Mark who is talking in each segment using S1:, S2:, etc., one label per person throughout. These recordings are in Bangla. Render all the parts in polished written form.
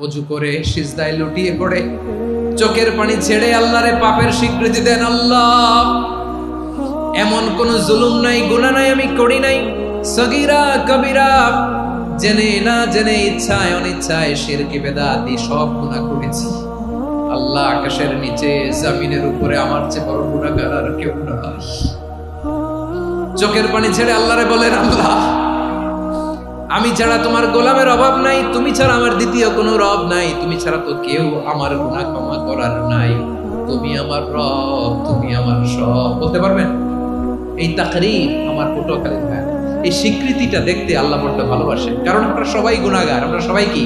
S1: অজু করে সিজদায় লুটিয়ে পড়ে চোখের পানি ছেড়ে আল্লাহরে পাপের স্বীকৃতি দেন। আল্লাহ, এমন কোন জুলুম নাই, গুনাহ নাই আমি করি নাই, সগীরা কবিরা, জেনে না জেনে, ইচ্ছায় অনিচ্ছায়, শিরকি বেদাতি সব গুনাহ করেছি। আল্লাহ, আকাশের নিচে জমিনের উপরে আমার চেয়ে বড় গুনাহগার আর কেউ নাই। চোখের পানি ছেড়ে আল্লাহরে বলেন, আল্লাহ, আমি ছাড়া তোমার গোলামের অভাব নাই, তুমি ছাড়া আমার দ্বিতীয় কোনো রব নাই, তুমি ছাড়া তো কেউ আমার গুনাহ ক্ষমা করার নাই, তুমি আমার রব, তুমি আমার সব। বলতে পারবেন? এই তাকরীর আমার পটুয়াখালী ভাই, এই স্বীকৃতিটা দেখতে আল্লাহ বড্ড ভালোবাসেন, কারণ আমরা সবাই গুনাহগার। আমরা সবাই কি?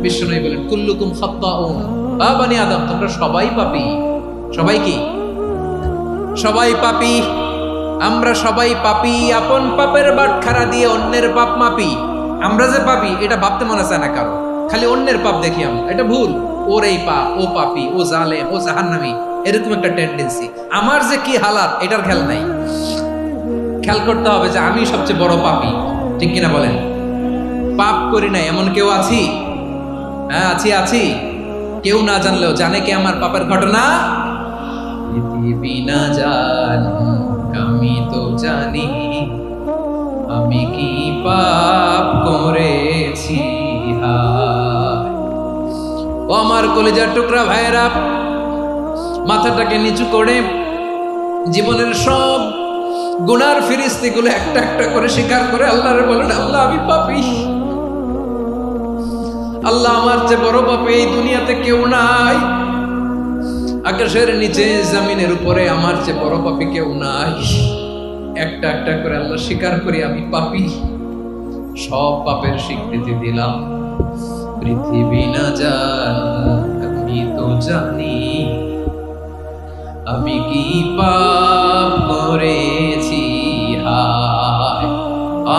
S1: বিশ্বনবী বলেন, কুল্লুকুম খাত্তাউন, আ বানি আদম, তোমরা সবাই পাপী। সবাই কি? সবাই পাপী। আমরা সবাই পাপী। আপন পাপের বাটখারা দিয়ে অন্যের পাপ মাপি। আমরা যে পাপী এটা ভাবতে মনে চায় না কারো, খালি অন্যের পাপ দেখি আমরা। এটা ভুল। ওর এই পাপ, ও পাপী, ও জালেম, ও জাহান্নামী, এরকম একটা টেন্ডেন্সি। আমার যে কি হালাত এটার খেয়াল নাই। খেয়াল করতে হবে যে আমি সবচেয়ে বড় পাপী, ঠিক কিনা বলেন? পাপ করি নাই এমন কেউ আছি? হ্যাঁ, আছি। কেউ না জানলেও জানে কে আমার পাপের ঘটনা? পৃথিবী না জানুক আমি তো জানি, আমি কি পাপ করেছি। ও আমার কলিজার টুকরা ভাইয়েরা, মাথাটাকে নিচু করে জীবনের সব গুনার ফিরিস্তিগুলো একটা একটা করে স্বীকার করে আল্লাহরে বলেন, আল্লাহ, আমি পাপী। আল্লাহ, আমার চেয়ে বড় পাপী এই দুনিয়াতে কেউ নাই। আকাশের নিচে জমিনের উপরে আমার চেয়ে বড় পাপী কেউ নাই। একটা একটা করে আল্লাহ স্বীকার করি আমি পাপী। সব পাপের স্বীকৃতি দিলাম। পৃথিবী না জানুক আমি তো জানি, আমি কি পাপ করেছি। হায়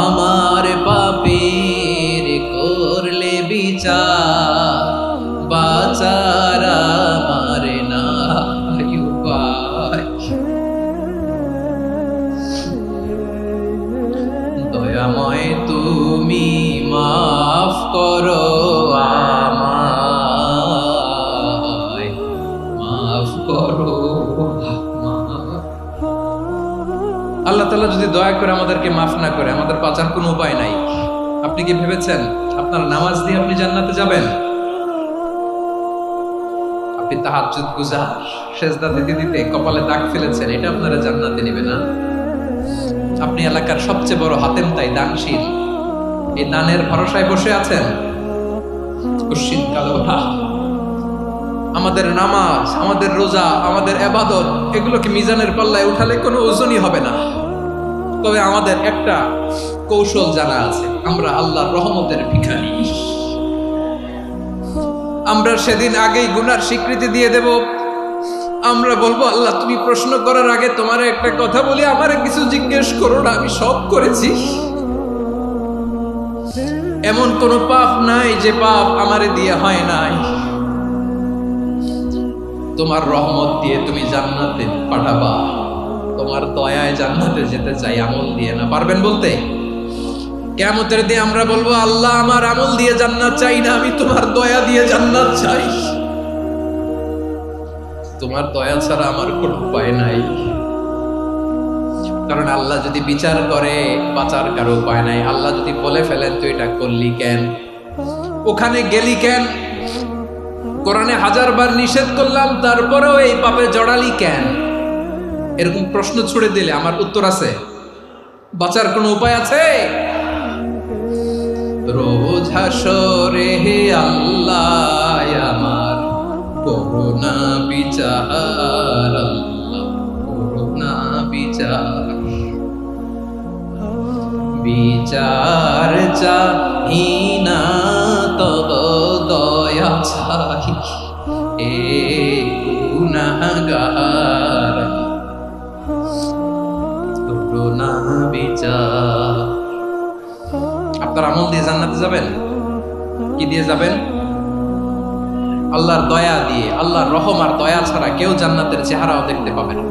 S1: আমার পাপের করলে বিচার, বাঁচার আমার নাই উপায়। দয়াময় তুমি মাফ করো আমায়, মাফ করো। আল্লাহ তাআলা যদি দয়া করে আমাদেরকে মাফ না করে, আমাদের বাঁচার কোনো উপায় নাই। আপনি কি ভেবেছেন আপনার নামাজ দিয়ে আপনি জান্নাতে যাবেন? আপনি তাহাজ্জুদ গুজার, সেজদা দিতে দিতে কপালে দাগ ফেলেছেন, এটা আপনারা জান্নাতে নেবে না। আপনি এলাকার সবচেয়ে বড় হাতেম তাই দানশীল, এই দানের ভরসায় বসে আছেন। কুশ্চিত কালো না। আমাদের নামাজ, আমাদের রোজা, আমাদের ইবাদত, এগুলোকে মিজানের পাল্লায় উঠালে কোনো ওজনই হবে না। তবে আমাদের একটা কৌশল জানা আছে, আমরা আল্লাহর রহমতের ভিখারি। আমরা সেদিন আগেই গুনার স্বীকৃতি দিয়ে দেব। আমরা বলবো, আল্লাহ, তুমি প্রশ্ন করার আগে তোমার একটা কথা বলি, আমারে কিছু জিজ্ঞেস করো না, আমি সব করেছি। এমন কোন পাপ নাই যে পাপ আমারে দিয়ে হয় নাই। তোমার রহমত দিয়ে তুমি জান্নাতে পাঠাবা, তোমার দয়ায় জান্নাতে যেতে চাই, আমল দিয়ে না। পারবেন বলতে? কিয়ামতের দিন আমরা বলবো, আল্লাহ, আমার আমল দিয়ে জান্নাত চাই না, আমি তোমার দয়া দিয়ে জান্নাত চাই। তোমার দয়া ছাড়া আমার কোনো উপায় নাই। কারণ আল্লাহ যদি বিচার করে, বাঁচার কারো উপায় নাই। আল্লাহ যদি বলে ফেলেন তুই এটা করলি কেন, ওখানে গেলি কেন, কোরআনে 1000 বার নিষেধ করলাম তারপরেও এই পাপে জড়ালি কেন, এরকম প্রশ্ন ছুড়ে দিলে আমার উত্তর আছে? বাঁচার কোনো উপায় আছে? রোজ হাসরে হে আল্লাহ আমার করুণা বিচার, আল্লাহ করুণা বিচার, বিচার চাহি না তব দয়া চাহি, এ গুনাহগার করুণা বিচার। আপনার আমল দিয়ে জান্নাতে যাবেন? কি দিয়ে যাবেন? আল্লাহর দয়া দিয়ে। আল্লাহর রহম আর দয়া ছাড়া কেউ জান্নাতের চেহারাও দেখতে পাবে না।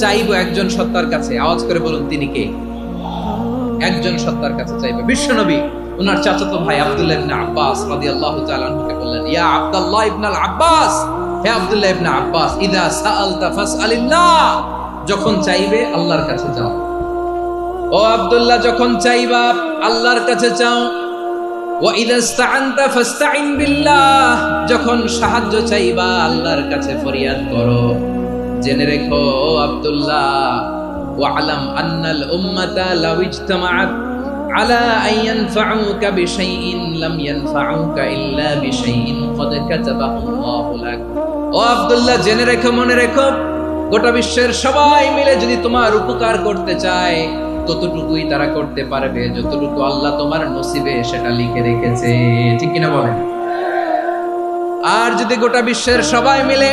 S1: চাইবো একজন সত্তার কাছে, আওয়াজ করে বলুন তিনি কে? একজন সত্তার কাছে চাইবো, বিশ্বনবী ওনার চাচাতো ভাই আব্দুল্লাহ ইবনে আব্বাস রাদিয়াল্লাহু তাআলা আনহুকে বললেন, ইয়া আব্দুল্লাহ ইবনে আব্বাস, হে আব্দুল্লাহ ইবনে আব্বাস, ইযা সাআলতা ফাসআলিল্লাহ, যখন চাইবে আল্লাহর কাছে যাও। ও আব্দুল্লাহ, যখন চাইবা আল্লাহর কাছে চাও। ওয়া ইযা ইসতাআনতা ফাসতাইন বিল্লাহ, যখন সাহায্য চাইবা আল্লাহর কাছে ফরিয়াদ করো। জেনে রেখো আব্দুল্লাহ, ওয়া'লাম আন্নাল উম্মাতা লাউ ইজতামাআত আলা আন ইয়ানফাউকা বিশাইইন লাম ইয়ানফাউকা ইল্লা বিশাইইন ক্বাদ কাতাবাহু আল্লাহু লাক। ও আব্দুল্লাহ, জেনে রেখো, মনে রেখো, গোটা বিশ্বের সবাই মিলে যদি তোমার উপকার করতে চায় ততটুকুই তারা করতে পারবে যতটুকু আল্লাহ তোমার নসিবে সেটা লিখে রেখেছে। ঠিক কিনা বলেন? আর যদি গোটা বিশ্বের সবাই মিলে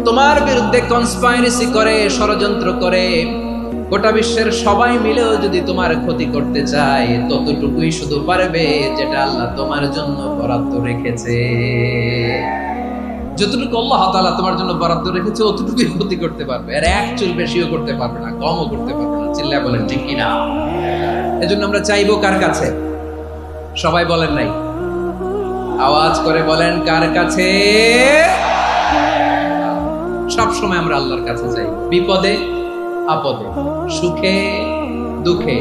S1: তোমার বিরুদ্ধে কনস্পাইরেসি করে, ষড়যন্ত্র করে, গোটা বিশ্বের সবাই মিলেও যদি তোমার ক্ষতি করতে চায় ততটুকুই শুধু পারবে যেটা আল্লাহ তোমার জন্য বরাদ্দ রেখেছে। যতটুকু আল্লাহ তাআলা তোমার জন্য বরাদ্দ রেখেছে অতটুকুই ক্ষতি করতে পারবে, আর এক চুল বেশিও করতে পারবে না, কমও করতে পারবে না। চিল্লায় বলেন ঠিক কিনা? এজন্য আমরা চাইবো কার কাছে? সবাই বলেন নাই, আওয়াজ করে বলেন কার কাছে? সব সময় আমরা আল্লাহর কাছে চাই, বিপদে আপদে, সুখে দুঃখে,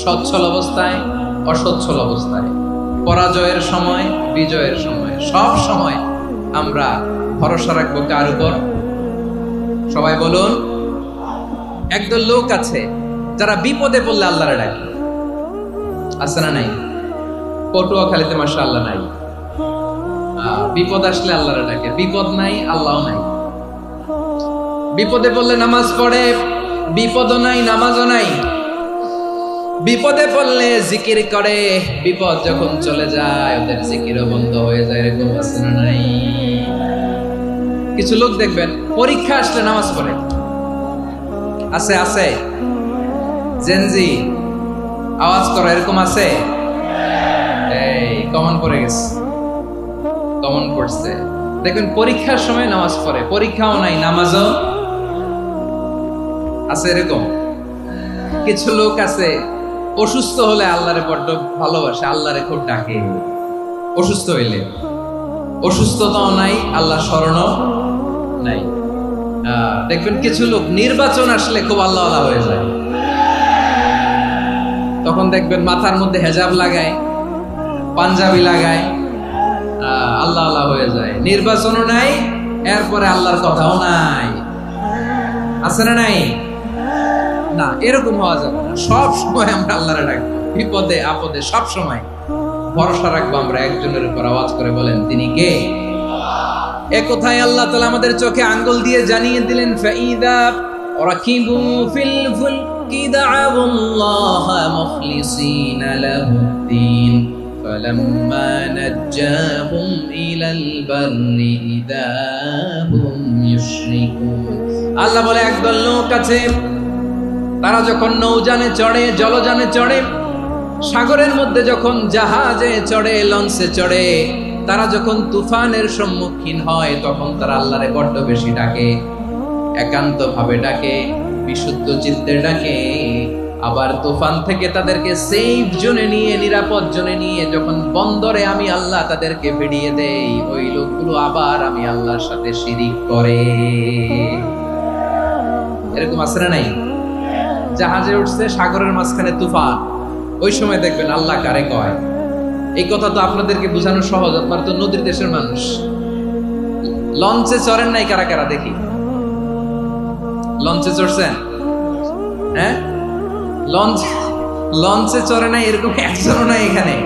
S1: সচ্ছল অবস্থায় অসচ্ছল অবস্থায়, পরাজয়ের সময় বিজয়ের সময়, সব সময় আমরা ভরসা রাখবো কার উপর? সবাই বলুন। একদল লোক আছে যারা বিপদে পড়লে আল্লাহরে ডাকে, আছে না নাই? পটুয়াখালীতে মাশাআল্লাহ নাই, বিপদ আসলে আল্লাহরে ডাকে, বিপদ নাই আল্লাহও নাই। বিপদে পড়লে নামাজ পড়ে, বিপদও নাই নামাজও নাই। বিপদে পড়লে জিকির করে, বিপদ যখন চলে যায় ওদের জিকিরও বন্ধ হয়ে যায়। এরকম আছে না নাই? কিছু লোক দেখবেন পরীক্ষা আসলে নামাজ পড়ে, আছে আছে, জেনজি আওয়াজ করো, এরকম আছে? এই কমন পড়ে গেছে, কমন পড়ছে। দেখবেন পরীক্ষার সময় নামাজ পড়ে, পরীক্ষাও নাই নামাজও আছে। এরকম কিছু লোক আছে অসুস্থ হলে আল্লাহরে বড্ড ভালোবাসে, আল্লাহরে খুব ডাকে। অসুস্থ হইলে, অসুস্থতাও নাই, আল্লাহ স্মরণও নাই। দেখবেন কিছু লোক নির্বাচন আসলে খুব আল্লাহওয়ালা হয়ে যায়, তখন দেখবেন মাথার মধ্যে হেজাব লাগায়, পাঞ্জাবি লাগায়, আল্লাহ আল্লাহ হয়ে যায়। নির্বাচনও নাই, এরপরে আল্লাহর কথাও নাই। আছে না নাই? না, এরকম হওয়া যাবে না। সব সময় আমরা আল্লাহরে ডাকবো, বিপদে আপদে সব সময় ভরসা রাখবো আমরা একজনের উপর। আওয়াজ করে বলেন তিনি কে? এ কথায় আল্লাহ তাআলা আমাদের চোখে আঙ্গুল দিয়ে জানিয়ে দিলেন, ফাইদা রাকিবু ফিল ফুলকি দা'আউল্লাহা মুখলিসিনা লাহুদ্দিন ফালাম্মা নাজ্জাহুম ইলাল বাররি ইযা হুম ইউশরিকুন। আল্লাহ বলে একদল লোক আছে, তারা যখন নৌযানে চড়ে, জলযানে চড়ে, সাগরের মধ্যে যখন জাহাজে চড়ে, লঞ্চে চড়ে, তারা যখন তুফানের সম্মুখীন হয় তখন তারা আল্লাহরে বড্ড বেশি ডাকে, একান্ত ভাবে ডাকে, বিশুদ্ধ চিত্তে ডাকে। আবার তুফান থেকে তাদেরকে সেফ জোনে নিয়ে, নিরাপদ জোনে নিয়ে যখন বন্দরে আমি আল্লাহ তাদেরকে ফিরিয়ে দেই, ওই লোকগুলো আবার আমি আল্লাহর সাথে শিরিক করে। এরকম আছে না নাই? জাহাজে উঠছে, সাগরের মাঝখানে তুফান, ওই সময় দেখবেন আল্লাহ কারে কয়। এই কথা তো আপনাদেরকে বোঝানো সহজ, আপনারা তো নদীর দেশের মানুষ। লঞ্চে চড়েন নাই কারা কারা? দেখি, লঞ্চে চড়ছেন? হ্যাঁ, লঞ্চে চড়ে নাই এরকম একজনও নাই এখানে।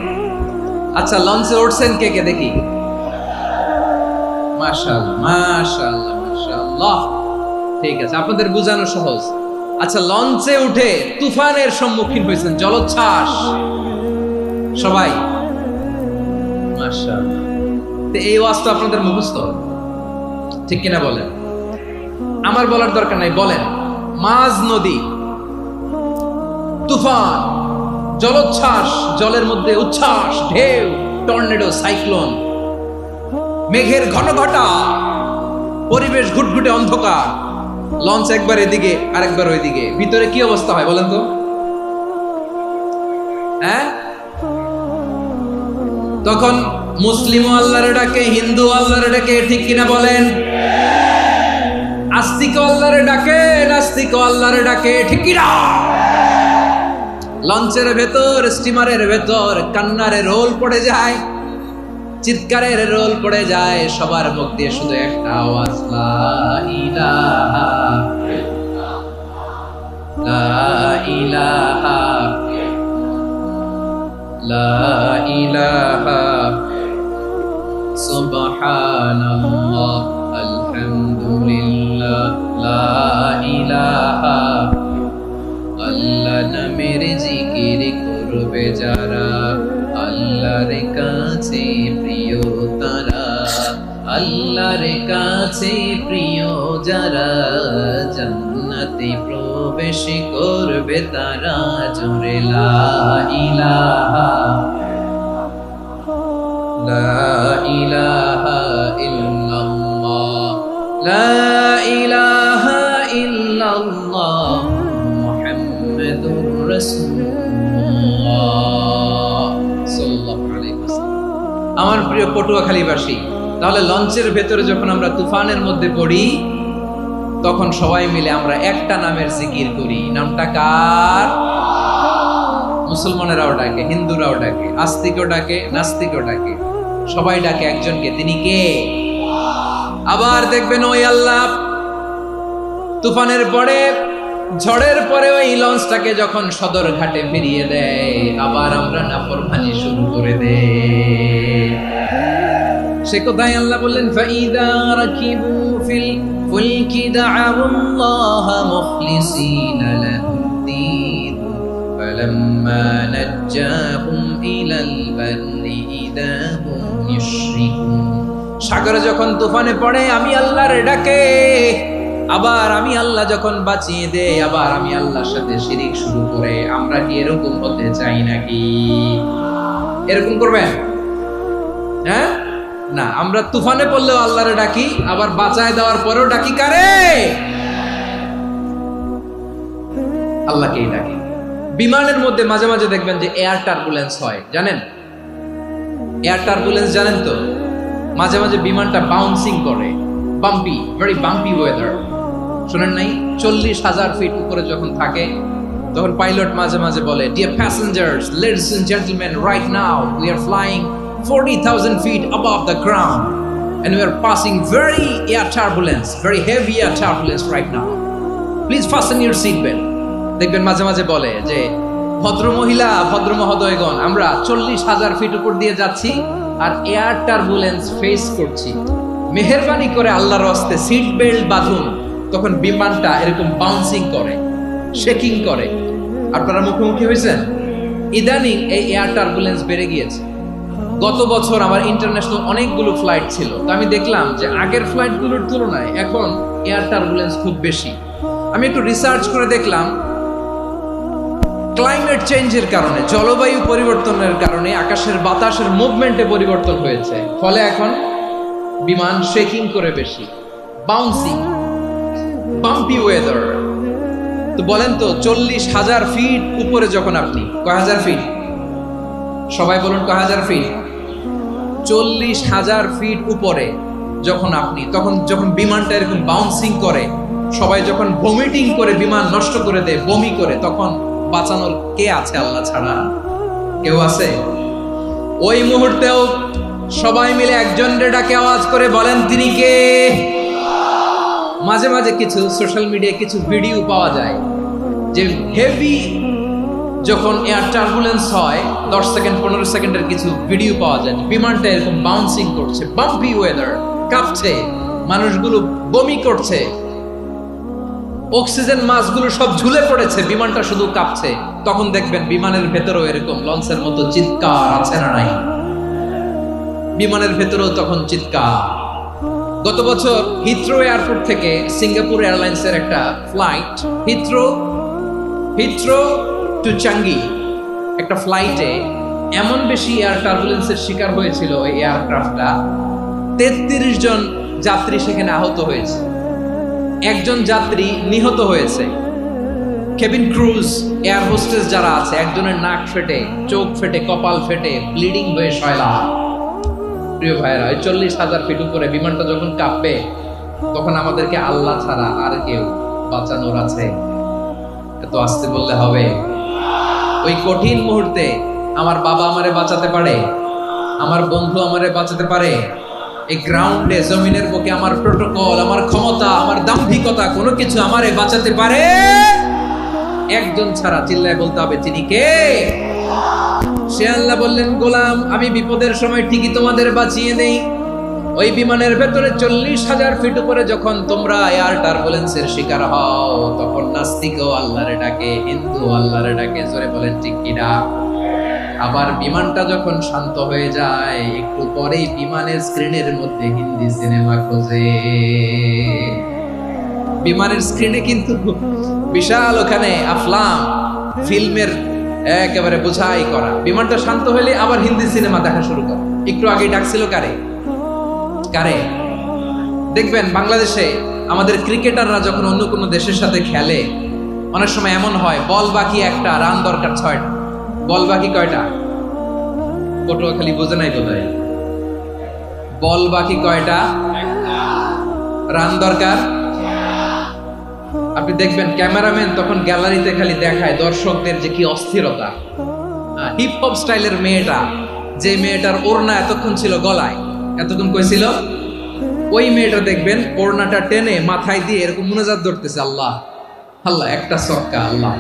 S1: আচ্ছা, লঞ্চে উঠছেন কে কে? দেখি। মাশাআল্লাহ মাশাআল্লাহ মাশাআল্লাহ, ঠিক আছে, আপনাদের বোঝানো সহজ। আচ্ছা, লঞ্চে উঠে তুফানের সম্মুখীন হয়েছেন, জলোচ্ছ্বাস, সবাই? মাশাআল্লাহ। তো এই ওয়াজ তো আপনাদের মুখস্থ, ঠিক কিনা বলেন? আমার বলার দরকার নাই, বলেন। মাঝ নদী, তুফান, জলোচ্ছ্বাস, জলের মধ্যে উচ্ছ্বাস, ঢেউ, টর্নেডো, সাইক্লোন, মেঘের ঘনঘটা, পরিবেশ ঘুটঘুটে অন্ধকার, লঞ্চ একবার এদিকে আরেকবার ওইদিকে, ভিতরে কি অবস্থা হয় বলেন তো? হ্যাঁ, তখন মুসলিম আল্লাহর ডাকে, হিন্দু আল্লাহর ডাকে, ঠিক কিনা বলেন? আস্তিক আল্লাহর ডাকে, নাস্তিক আল্লাহর ডাকে, ঠিক কিনা? লঞ্চের ভেতর, স্টিমারের ভেতর কান্নারে রোল পড়ে যায়, চিৎকারের রোল পড়ে যায়, সবার মুখ দিয়ে শুধু একটা আওয়াজ, লা ইলাহা লা ইলাহা লা ইলাহা সুবহানাল্লাহ আলহামদুলিল্লাহ লা ইলাহা। আল্লাহ নামের জিকির করবে যারা, আল্লাহর কাছে প্রিয় তারা, আল্লাহর কাছে প্রিয় যারা, জান্নাতে প্রবেশ করবে তারা, জোরে লা ইলাহা লা ইলাহা ইল্লাল্লাহ লা ইলাহা ইল্লাল্লাহ মুহাম্মাদুর রাসূলুল্লাহ সাল্লাল্লাহু আলাইহি ওয়াসাল্লাম। আমার প্রিয় পটুয়াখালীবাসী, তাহলে লঞ্চের ভেতরে যখন আমরা তুফানের মধ্যে পড়ি, তখন সবাই মিলে আমরা একটা নামের জিকির করি। নামটা কার? মুসলমানেরাও ডাকে, হিন্দুরাও ডাকে, আস্তিকও ডাকে, নাস্তিকও ডাকে, সবাই ডাকে একজনকে। তিনি কে? আবার দেখবেন ওই আল্লাহ তুফানের পরে, ঝড়ের পরে ওই লঞ্চটাকে যখন সদর ঘাটে ফিরিয়ে দেয়, আবার আমরা নাফরমানি শুরু করে দেই। সে কোথায়? আল্লাহ বললেন, ফাইদা রাকিবু ফিল ফুলকি দা'আউল্লাহা মুখলিসিনা লাহুদ্দীন ফালাম্মা নাজ্জাহুম ইলাল বাররি ইযা হুম ইউশরিকুন। সাগরে যখন তুফানে পড়ে আমি আল্লাহর ডাকে, আবার আমি আল্লাহ যখন বাঁচিয়ে দেই, আবার আমি আল্লাহর সাথে শিরিক শুরু করে। আমরা কি এরকম হতে চাই নাকি? এরকম করবেন? হ্যাঁ না, আমরা তুফানে পড়লেও আল্লাহরে ডাকি, আবার বাঁচায় দেওয়ার পরেও ডাকি কারে? আল্লাহকেই ডাকি। বিমানের মধ্যে মাঝে মাঝে দেখবেন যে এয়ার টার্বুলেন্স হয়, জানেন? এয়ার টার্বুলেন্স জানেন তো? মাঝে মাঝে বিমানটা বাউন্সিং করে, বাম্পি, ভেরি বাম্পি ওয়েদার। শুনেন নাই? 40,000 ফিট উপরে যখন থাকে, তখন পাইলট মাঝে মাঝে বলে, dear passengers, ladies and gentleman, right now we are flying 40,000 feet above the ground and we are passing very air turbulence, very heavy air turbulence right now. Please fasten your seat belt. দেখবেন মাঝে মাঝে বলে যে, ভদ্র মহিলা, ভদ্র মহোদয়গণ, আমরা 40,000 ফিট উপর দিয়ে যাচ্ছি আর এয়ার টার্বুলেন্স ফেস করছি, মেহেরবানি করে আল্লাহর রাস্তে সিট বেল্ট বাঁধুন। তখন বিমানটা এরকম বাউন্সিং করে, শেকিং করে। আপনারা মুখোমুখি হয়েছেন? ইদানিং এই এয়ার টার্বুলেন্স বেড়ে গিয়েছে। গত বছর আমার ইন্টারন্যাশনাল অনেকগুলো ফ্লাইট ছিল, তো আমি দেখলাম যে আগের ফ্লাইটগুলোর তুলনায় এখন এয়ার টার্বুলেন্স খুব বেশি। আমি একটু রিসার্চ করে দেখলাম, ক্লাইমেট চেঞ্জের কারণে, জলবায়ু পরিবর্তনের কারণে আকাশের বাতাসের মুভমেন্টে পরিবর্তন হয়েছে, ফলে এখন বিমান শেকিং করে বেশি, বাউন্সিং, বাম্পি ওয়েদার। তো বলেন তো, 40,000 ফিট উপরে যখন আপনি, কয় হাজার ফিট? সবাই বলুন কয় হাজার ফিট? 40,000 ফিট উপরে যখন আপনি, তখন যখন বিমানটা এরকম বাউন্সিং করে, সবাই যখন ভমিটিং করে বিমান নষ্ট করে দেয়, বমি করে, তখন বাঁচানোর কে আছে আল্লাহ ছাড়া? কেউ আছে? ওই মুহূর্তেও সবাই মিলে একজনের ডাকে আওয়াজ করে বলেন, তিনি কে? মাঝে মাঝে কিছু সোশ্যাল মিডিয়ায় কিছু ভিডিও পাওয়া যায় যে হেভি যখন এয়ার টার্বুলেন্স হয়, 10 সেকেন্ড 15 সেকেন্ডের কিছু ভিডিও পাওয়া যায়, বিমানটা এরকম বাউন্সিং করছে, বাম্পি ওয়েদার, কাঁপছে, মানুষগুলো বমি করছে, অক্সিজেন মাস্কগুলো সব ঝুলে পড়েছে, বিমানটা শুধু কাঁপছে। তখন দেখবেন বিমানের ভেতরেও এরকম লঞ্চের মতো চিৎকার আছে না নাই? বিমানের ভেতরেও তখন চিৎকার। গত বছর হিথ্রো এয়ারপোর্ট থেকে সিঙ্গাপুর এয়ারলাইন্সের একটা ফ্লাইট, হিথ্রো টু চাঙ্গি, একটা ফ্লাইটে এমন বেশি এয়ার টার্বুলেন্সের শিকার হয়েছিল ওই এয়ারক্রাফটটা, 33 জন যাত্রী সেখানে আহত হয়েছে, একজন যাত্রী নিহত হয়েছে। কেবিন ক্রুজ, এয়ার হোস্টেস যারা আছে, একজনের নাক ফেটে, চোখ ফেটে, কপাল ফেটে, ব্লিডিং হয়ে শয়লা। প্রিয় ভাইরা, 40,000 ফিট উপরে বিমানটা যখন কাঁপবে, তখন আমাদেরকে আল্লাহ ছাড়া আর কেউ বাঁচানোর আছে? এত আসতে বললে হবে? ওই কঠিন মুহূর্তে আমার বাবা আমারে বাঁচাতে পারে, আমার বন্ধু আমারে বাঁচাতে পারে? এই গ্রাউন্ডে, জমিনের বুকে আমার প্রোটোকল, আমার ক্ষমতা, আমার দাম্ভিকতা, কোনো কিছু আমারে বাঁচাতে পারে? একজন ছাড়া, চিল্লায় বলতে হবে, তিনি কে? সে আল্লাহ বললেন, গোলাম, আমি বিপদের সময় ঠিকই তোমাদের বাঁচিয়ে নেই। ওই বিমানের ভেতরে 40,000 ফিট উপরে যখন তোমরা এয়ার টার্বুলেন্সের শিকার হও, তখন নাস্তিকও আল্লাহরে ডাকে, হিন্দু আল্লাহরে ডাকে। জোরে বলেন ঠিক কিনা? আবার বিমানটা যখন শান্ত হয়ে যায়, একটু পরেই বিমানের স্ক্রিনের মধ্যে হিন্দি সিনেমা খোঁজে। বিমানের স্ক্রিনে কিন্তু বিশাল ওখানে আফলাম ফিল্মের একেবারে বোঝাই করা। বিমানটা শান্ত হলে আবার হিন্দি সিনেমা দেখা শুরু করে। একটু আগে ডাকছিল কারে? দেখবেন বাংলাদেশে আমাদের ক্রিকেটাররা যখন অন্য কোনো দেশের সাথে খেলে, অনেক সময় এমন হয়, বল বাকি একটা, রান দরকার 6টা। বল বাকি কয়টা? পটুয়াখালী বোঝে নাই বোধহয়। বল বাকি কয়টা? রান দরকার। আপনি দেখবেন ক্যামেরাম্যান তখন গ্যালারিতে খালি দেখায় দর্শকদের যে কি অস্থিরতা। হিপ হপ স্টাইলের মেয়েটা, যে মেয়েটার ওড়না এতক্ষণ ছিল গলায়, এতক্ষণ কইছিল, ওই মেয়েটা দেখবেন ওড়নাটা টেনে মাথায় দিয়ে এরকম মুনাজাত ধরতেছে, আল্লাহ আল্লাহ, একটা সক্কা, আল্লাহ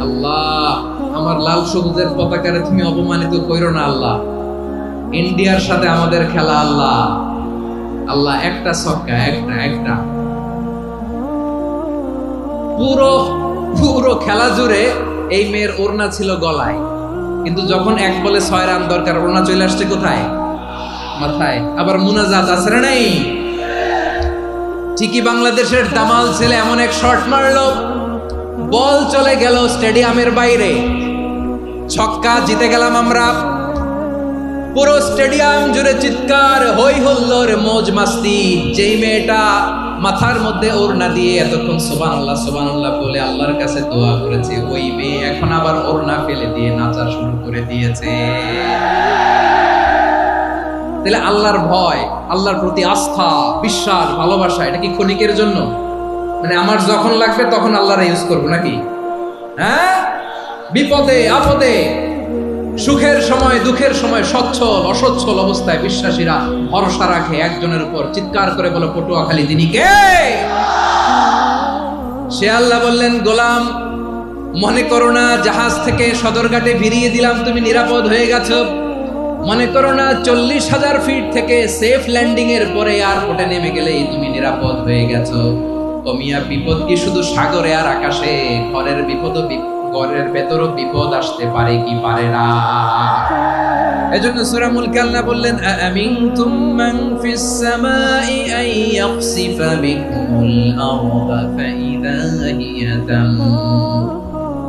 S1: আল্লাহ, আমার লাল সবুজের পতাকারে তুমি অপমানিত কইরো না আল্লাহ, ইন্ডিয়ার সাথে আমাদের খেলা, আল্লাহ আল্লাহ, একটা সক্কা, একটা। পুরো খেলা জুড়ে এই মেয়ের ওড়না ছিল গলায়, কিন্তু যখন 1 বলে 6 রান দরকার, ওড়না চলে আসছে কোথায়? মাথায়। আবার মুনাজাত আছে না নাই? ঠিকই বাংলাদেশের দামাল ছেলে এমন এক শট মারলো, বল চলে গেল স্টেডিয়ামের বাইরে, ছক্কা, জিতে গেলাম আমরা। পুরো স্টেডিয়াম জুড়ে চিৎকার, হই হুল্লোড়, মौज মাস্তি। যেই মেয়েটা মাথার মধ্যে ওড়না দিয়ে এতক্ষণ সুবহানাল্লাহ সুবহানাল্লাহ বলে আল্লাহর কাছে দোয়া করেছে, ওই মেয়ে এখন আবার ওড়না ফেলে দিয়ে নাচা শুরু করে দিয়েছে। তাহলে আল্লাহর ভয়, আল্লাহর প্রতি আস্থা, বিশ্বাস, ভালোবাসা, এটা কি ক্ষণিকের জন্য? মানে আমার যখন লাগবে তখন আল্লাহর ইউজ করবো নাকি? হ্যাঁ, বিপদে আপদে, সুখের সময় দুঃখের সময়, সচ্ছল অসচ্ছল অবস্থায় বিশ্বাসীরা ভরসা রাখে একজনের উপর। চিৎকার করে বলো, পটুয়াখালী, তিনি কে? সে আল্লাহ বললেন, গোলাম, মনে করো না জাহাজ থেকে সদরঘাটে ভিড়িয়ে দিলাম, তুমি নিরাপদ হয়ে গেছো। মনে করো না 40,000 ফিট থেকে সেফ ল্যান্ডিং এর পরে এয়ারপোর্টে নেমে গেলেই তুমি নিরাপদ হয়ে গেছো। ও মিয়া, বিপদ কি শুধু সাগরে আর আকাশে? ঘরের বিপদও, ঘরের ভেতরও বিপদ আসতে পারে কি পারে না? এজন্য সূরা মুলক আল্লাহ বললেন, আমিনতুম মান ফিস সামাই আন ইয়াখসিফা বিকুমুল আরদা ফাইদা হিয়া তামুর।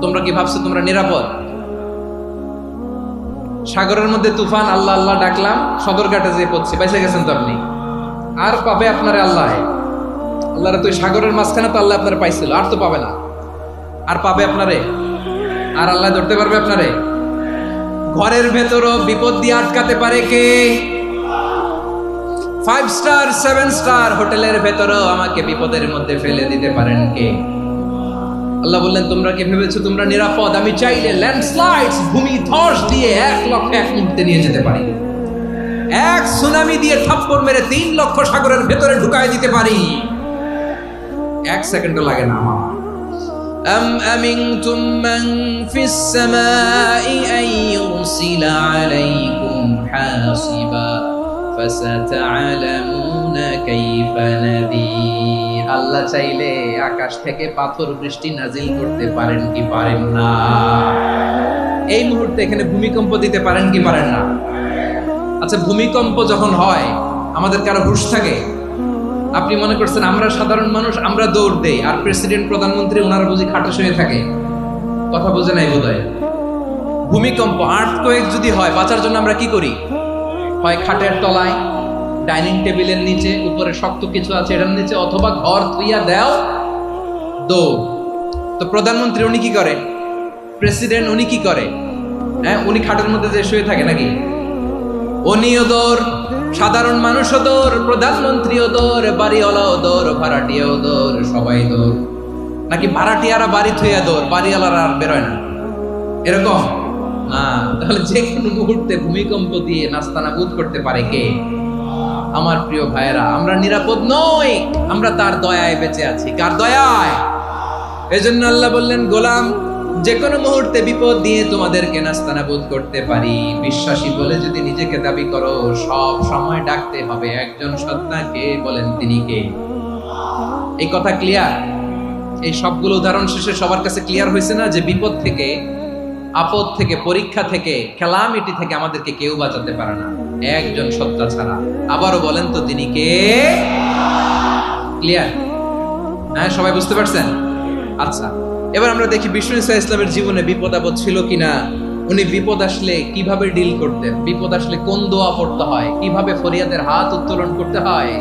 S1: তোমরা কি ভাবছো তোমরা নিরাপদ? সাগরের মধ্যে তুফান, আল্লাহ আল্লাহ ডাকলাম, সদরঘাটে যেয়ে পড়ছে, বাইসে গেছেন তো আপনি। আর পাবে আপনারে আল্লাহ? আল্লাহরে তো সাগরের মাঝখানে তো আল্লাহ আপনারে পাইছিল, আর তো পাবে না। আর পাবে আপনারে? আর আল্লাহ ধরতে পারবে আপনারে? ঘরের ভেতরও বিপদ দিয়ে আটকাতে পারে কে? 5 স্টার 7 স্টার হোটেলের ভেতরও আমাকে বিপদের মধ্যে ফেলে দিতে পারেন কে? আল্লাহ বললেন, তোমরা কি ভেবেছো তোমরা নিরাপদ? আমি চাইলে ল্যান্ডস্লাইডস, ভূমি ধস দিয়ে 1 লক্ষ 1 মুহূর্তে নিয়ে যেতে পারি। 1 সুনামি দিয়ে থাপ্পড় মেরে 3 লক্ষ সাগরের ভেতরে ঢুকায় দিতে পারি। 1 সেকেন্ডও লাগে না আমার। أم أمنتم من في السماء أن يرسل عليكم حاصبا فستعلمون كيف نذير। আল্লাহ চাইলে আকাশ থেকে পাথর বৃষ্টি নাজিল করতে পারেন কি পারেন না? এই মুহূর্তে এখানে ভূমিকম্প দিতে পারেন কি পারেন না? আচ্ছা, ভূমিকম্প যখন হয় আমাদের কারো হুঁশ থাকে? আপনি মনে করছেন আমরা সাধারণ মানুষ, আমরা দৌড় দেই, আর প্রেসিডেন্ট প্রধানমন্ত্রী ওনারা বুঝি খাটে শুয়ে থাকে? কথা বোঝে নাই বোধহয়। ভূমিকম্প, আর্থকোয়েক যদি হয়, বাঁচার জন্য আমরা কি করি? হয় খাটের তলায়, ডাইনিং টেবিলের নিচে, উপরে শক্ত কিছু আছে এটার নিচে, অথবা ঘর থুইয়া দাও দৌড়। তো প্রধানমন্ত্রী উনি কি করে, প্রেসিডেন্ট উনি কি করে? হ্যাঁ, উনি খাটের মধ্যে যে শুয়ে থাকে নাকি? উনিও দৌড়, সাধারণ মানুষও দৌড়, প্রধানমন্ত্রীও দৌড়, বাড়িওয়ালাও দৌড়, ভাড়াটিয়াও দৌড়, সবাই দৌড়। নাকি ভাড়াটিয়ারা বাড়ি থুইয়া দৌড়, বাড়িওয়ালারা আর বেরোয় না, এরকম না? তাহলে যে কোনো মুহূর্তে ভূমিকম্প দিয়ে নাস্তানাবুদ করতে পারে কে? আমার প্রিয় ভাইয়েরা, আমরা নিরাপদ নই, আমরা তার দয়ায় বেঁচে আছি। কার দয়ায়? এজন্য আল্লাহ বললেন, গোলাম, যে কোনো মুহূর্তে বিপদ দিয়ে তোমাদেরকে নাস্তানাবুদ করতে পারি। বিশ্বাসী বলে যদি নিজেকে দাবি করো, সব সময় ডাকতে হবে একজন সত্তাকে। বলেন তিনি কে? এই কথা ক্লিয়ার? এই সবগুলো উদাহরণ শেষে সবার কাছে ক্লিয়ার হয়েছে না যে বিপদ থেকে, আপদ থেকে, পরীক্ষা থেকে, ক্যালামিটি থেকে আমাদেরকে কেউ বাঁচাতে পারে না একজন সত্তা ছাড়া। আবারও বলেন তো তিনি কে? ক্লিয়ার? হ্যাঁ, সবাই বুঝতে পারছেন? আচ্ছা, এবার আমরা দেখি বিষ্ণু ঈসা ইসলামের জীবনে বিপদ আপদ ছিল কিনা। উনি বিপদ আসলে কিভাবে ডিল করতেন, বিপদ আসলে কোন দোয়া পড়তে হয়, কিভাবে ফরিয়াদের হাত উত্তোলন করতে হয়,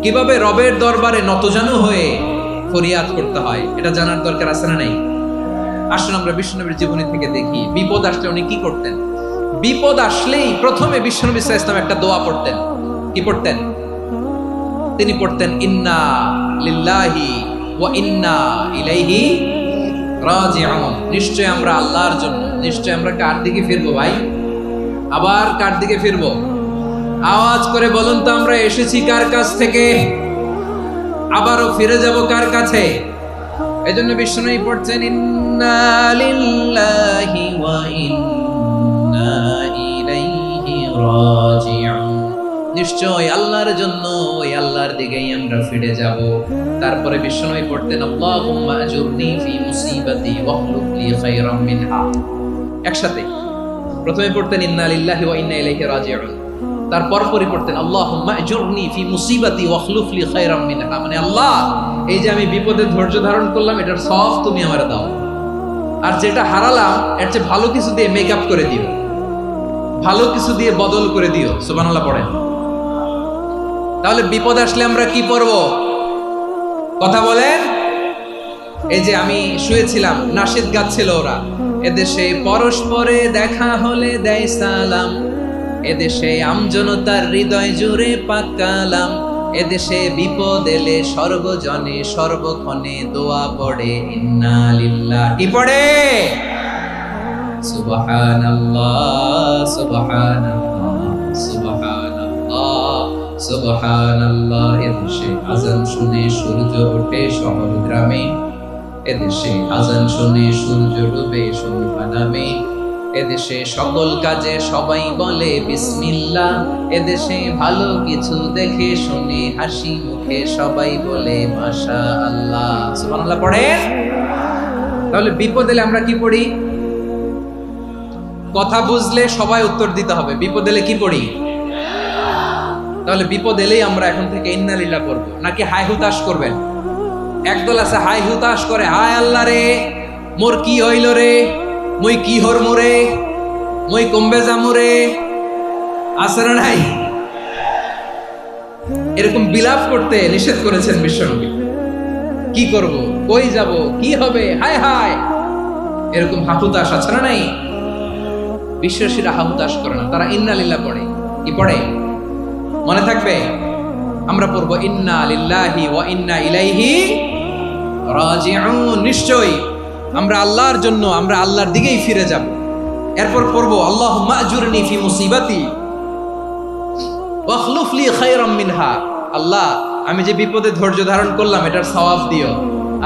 S1: কিভাবে রবের দরবারে নতজানু হয়ে ফরিয়াদ করতে হয়, এটা জানার দরকার আছে না নাই? আসুন আমরা বিশ্বনবীর জীবনী থেকে দেখি বিপদ আসলে উনি কি করতেন। বিপদ আসলেই প্রথমে বিশ্বনবী সাল্লাল্লাহু আলাইহি ওয়াসাল্লাম একটা দোয়া পড়তেন। কি পড়তেন? তিনি পড়তেন, ইন্না লিল্লাহি ওয়া ইন্না ইলাইহি রাজিউন। নিশ্চয় আমরা আল্লাহর জন্য, নিশ্চয় আমরা কার দিকে ফিরবো ভাই? আবার কার দিকে ফিরবো? আওয়াজ করে বলুন তো, আমরা এসেছি কার কাছ থেকে, আবারও ফিরে যাব কার কাছে? এজন্য বিষ্ণু পড়ছেন, ইন্না লিল্লাহি ওয়া ইন্না ইলাইহি রাজিউন। নিশ্চয় আল্লাহর জন্য, ওই আল্লাহর দিকেই আমরা ফিরে যাব। তারপরে বিষ্ণু পড়তেন, আল্লাহুম্মা আজুরনি ফি মুসিবাতি ওয়াখলুফ লি খায়রাম মিনহা। একসাথে প্রথমে পড়তেন ইন্না লিল্লাহি ওয়া ইন্না ইলাইহি রাজিউন, তারপর পরে পড়তেন আল্লাহুম্মা আজুরনি ফি মুসিবাতি ওয়াখলুফ লি খায়রাম মিনহা। মানে আল্লাহ, এই যে আমি বিপদে ধৈর্য ধারণ করলাম, এটার সব তুমি আমারে দাও, আর যেটা হারালাম এর চেয়ে ভালো কিছু দিয়ে মেকআপ করে দিও, ভালো কিছু দিয়ে বদল করে দিও। সুবহানাল্লাহ পড়েন। তাহলে বিপদ আসলে আমরা কি পড়ব? কথা বলেন। এই যে আমি শুয়েছিলাম, নাশিদ গাচ্ছিল ওরা, এদেশে পরস্পরে দেখা হলে দেয় সালাম, এদেশে আমজনতার হৃদয় জুড়ে পাকালাম, এদেশে বিপদ এলে সর্বজনে সর্বক্ষণে দোয়া পড়ে ইন্না লিল্লাহি। কি পড়ে? সুবহানাল্লাহ সুবহানাল্লাহ সুবহানাল্লাহ সুবহানাল্লাহ। এদেশে আজান শুনে সূর্য ওঠে শহর গ্রামে, এদেশে আজান শুনে সূর্য ডুবে সন্ধ্যা নামে, এদেশে সকল কাজে সবাই বলে বিসমিল্লাহ, এদেশে ভালো কিছু দেখে শুনে হাসি মুখে সবাই বলে মাশাআল্লাহ। সুবহানাল্লাহ পড়েন। তাহলে বিপদ এলে আমরা কি পড়ি? কথা বুঝলে সবাই উত্তর দিতে হবে। বিপদ এলে কি পড়ি? তাহলে বিপদ এলেই আমরা এখন থেকে ইন্না লিল্লাহ পড়ব, নাকি হাই হুতাশ করবেন? একদল আছে হাই হুতাশ করে, হায় আল্লাহ রে মোর কি হইল রে, মই কি হরমু রে, মই কমবে যামু রে, আছে না নাই? এরকম বিলাপ করতে নিষেধ করেছেন বিশ্বনবী। কি করব, কই যাব, কি হবে, হায় হায়, এরকম হাহুতাশ আছে না নাই? বিশ্বাসীরা হাহুতাশ করে না, তারা ইন্না লিল্লাহ পড়ে। কি পড়ে? মনে থাকবে, আমরা পড়বো ইন্না লিল্লাহি ওয়া ইন্না ইলাইহি রাজিউন। নিশ্চয়ই আমরা আল্লাহর জন্য, আমরা আল্লাহর দিকেই ফিরে যাব। এরপর পড়বো আল্লাহুম্মা আজুরনি ফি মুসিবাতি ওয়াখলুফ লি খায়রাম মিনহা। আল্লাহ, আমি যে বিপদে ধৈর্য ধারণ করলাম এটার সওয়াব দিও,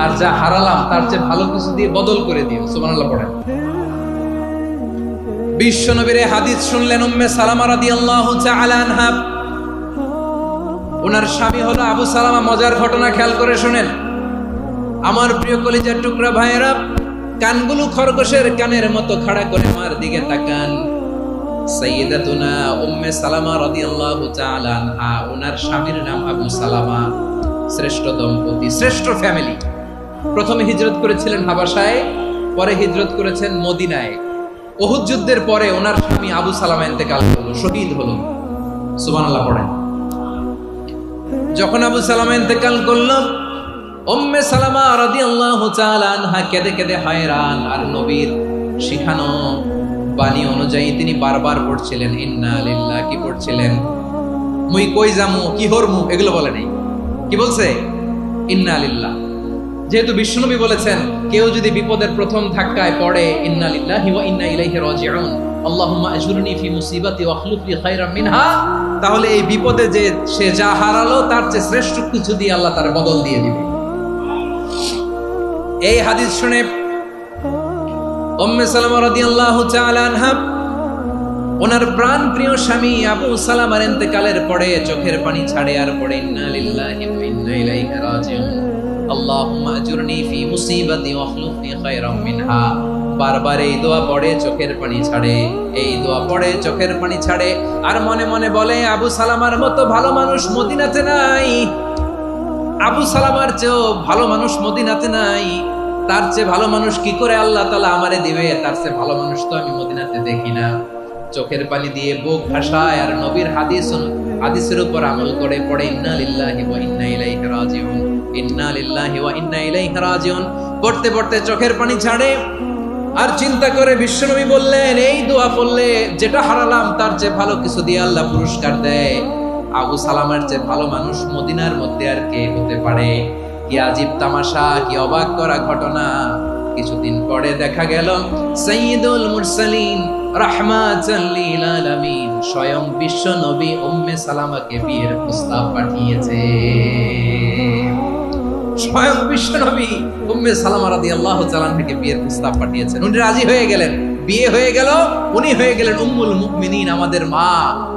S1: আর যা হারালাম তার চেয়ে ভালো কিছু দিয়ে বদল করে দিও। সুবহানাল্লাহ পড়েন। বিশ্বনবীর হাদিস শুনলেন উম্মে সালামা রাদিয়াল্লাহু তাআলা আনহা। ওনার স্বামী হলো আবু সালামা। মজার ঘটনা খেয়াল করে শুনেন আমার প্রিয় কলিজার টুকরা ভাইয়েরা। কানগুলো খরগোশের কানের মতো খাড়া করে আমার দিকে তাকান। সাইয়্যিদাতুনা উম্মে সালামা রাদিয়াল্লাহু তাআলা আনহা, ওনার স্বামীর নাম আবু সালামা। শ্রেষ্ঠ দম্পতি, শ্রেষ্ঠ ফ্যামিলি। প্রথমে হিজরত করেছিলেন হাবাসায়, পরে হিজরত করেছেন মদিনায়। উহুদ যুদ্ধের পরে ওনার স্বামী আবু সালামা ইন্তেকাল হলো, শহীদ হলো। সুবহানাল্লাহ পড়েন। যখন আবু সালামা ইন্তেকাল করলো, উম্মে সালামা রাদিয়াল্লাহু তাআলা আনহা কেঁদে কেঁদে হয়রান। আর নবীর শিখানো বাণী অনুযায়ী তিনি বারবার পড়ছিলেন ইন্না লিল্লাহ। কি পড়ছিলেন? মুই কই যামু, কি হরমু, এগুলো বলে নাই। কি বলছে? ইন্না লিল্লাহ। যেহেতু বিশ্বনবী বলেছেন কেউ যদি বিপদের প্রথম ধাক্কায় পড়ে ইন্না লিল্লাহি ওয়া ইন্না ইলাইহি রাজিউন, আল্লাহুম্মা আজুরনি ফি মুসিবাতি ওয়া আখলুফ লি খায়রাম মিনহা, তাহলে এই বিপদে যে সে যা হারালো তার চেয়ে শ্রেষ্ঠ কিছু দিয়ে আল্লাহ তার বদল দিয়ে দিবে। এই হাদিস শুনে উম্মে সালামা রাদিয়াল্লাহু তাআলা আনহা ওনার প্রাণ প্রিয় স্বামী আবু সালামার ইন্তেকালের পরে চোখের পানি ছাড়ে আর পড়ে ইন্না লিল্লাহি ওয়া ইন্না ইলাইহি রাজিউন, আল্লাহুম্মা আজুরনি ফি মুসিবাতি ওয়া আখলুফ লি খায়রাম মিনহা। বারবার এই দোয়া পড়ে চোখের পানি ছাড়ে, এই দোয়া পড়ে চোখের পানি ছাড়ে, আর মনে মনে বলে আবু সালামার মতো ভালো মানুষ মদিনাতে নাই, আবু সালামার চেয়েও ভালো মানুষ মদিনাতে নাই, তার চেয়ে ভালো মানুষ কি করে আল্লাহ তাআলা আমারে দিবে, তার চেয়ে ভালো মানুষ তো আমি মদিনাতে দেখি না। চোখের পানি দিয়ে বুক ভাসায় আর নবীর হাদিসের উপর আমল করে পড়ে ইন্না লিল্লাহি ওয়া ইন্না ইলাইহি রাজিউন, ইন্না লিল্লাহি ওয়া ইন্না ইলাইহি রাজিউন। পড়তে পড়তে চোখের পানি ছাড়ে আর চিন্তা করে বিশ্বনবী বললেন এই দোয়া পড়লে যেটা হারালাম তার চেয়ে ভালো কিছু দিয়ে আল্লাহ পুরস্কার দেয়। আবু সালামার চেয়ে ভালো মানুষ মদিনার মধ্যে আর কে হতে পারে? কি আজীব তামাশা, কি অবাক করা ঘটনা। কিছুদিন পরে দেখা গেল সাইয়্যিদুল মুরসালিন রাহমাতাল লিল আলামিন স্বয়ং বিশ্ব নবী উম্মে সালামাকে বিয়ের প্রস্তাব পাঠিয়েছে। স্বয়ং বিশ্ব নবী উম্মে সালামা রাদিয়াল্লাহু তাআলা থেকে বিয়ের প্রস্তাব পাঠিয়েছেন। উনি রাজি হয়ে গেলেন, বিয়ে হয়ে গেল, উনি হয়ে গেলেন উম্মুল মুমিনিন, আমাদের মা,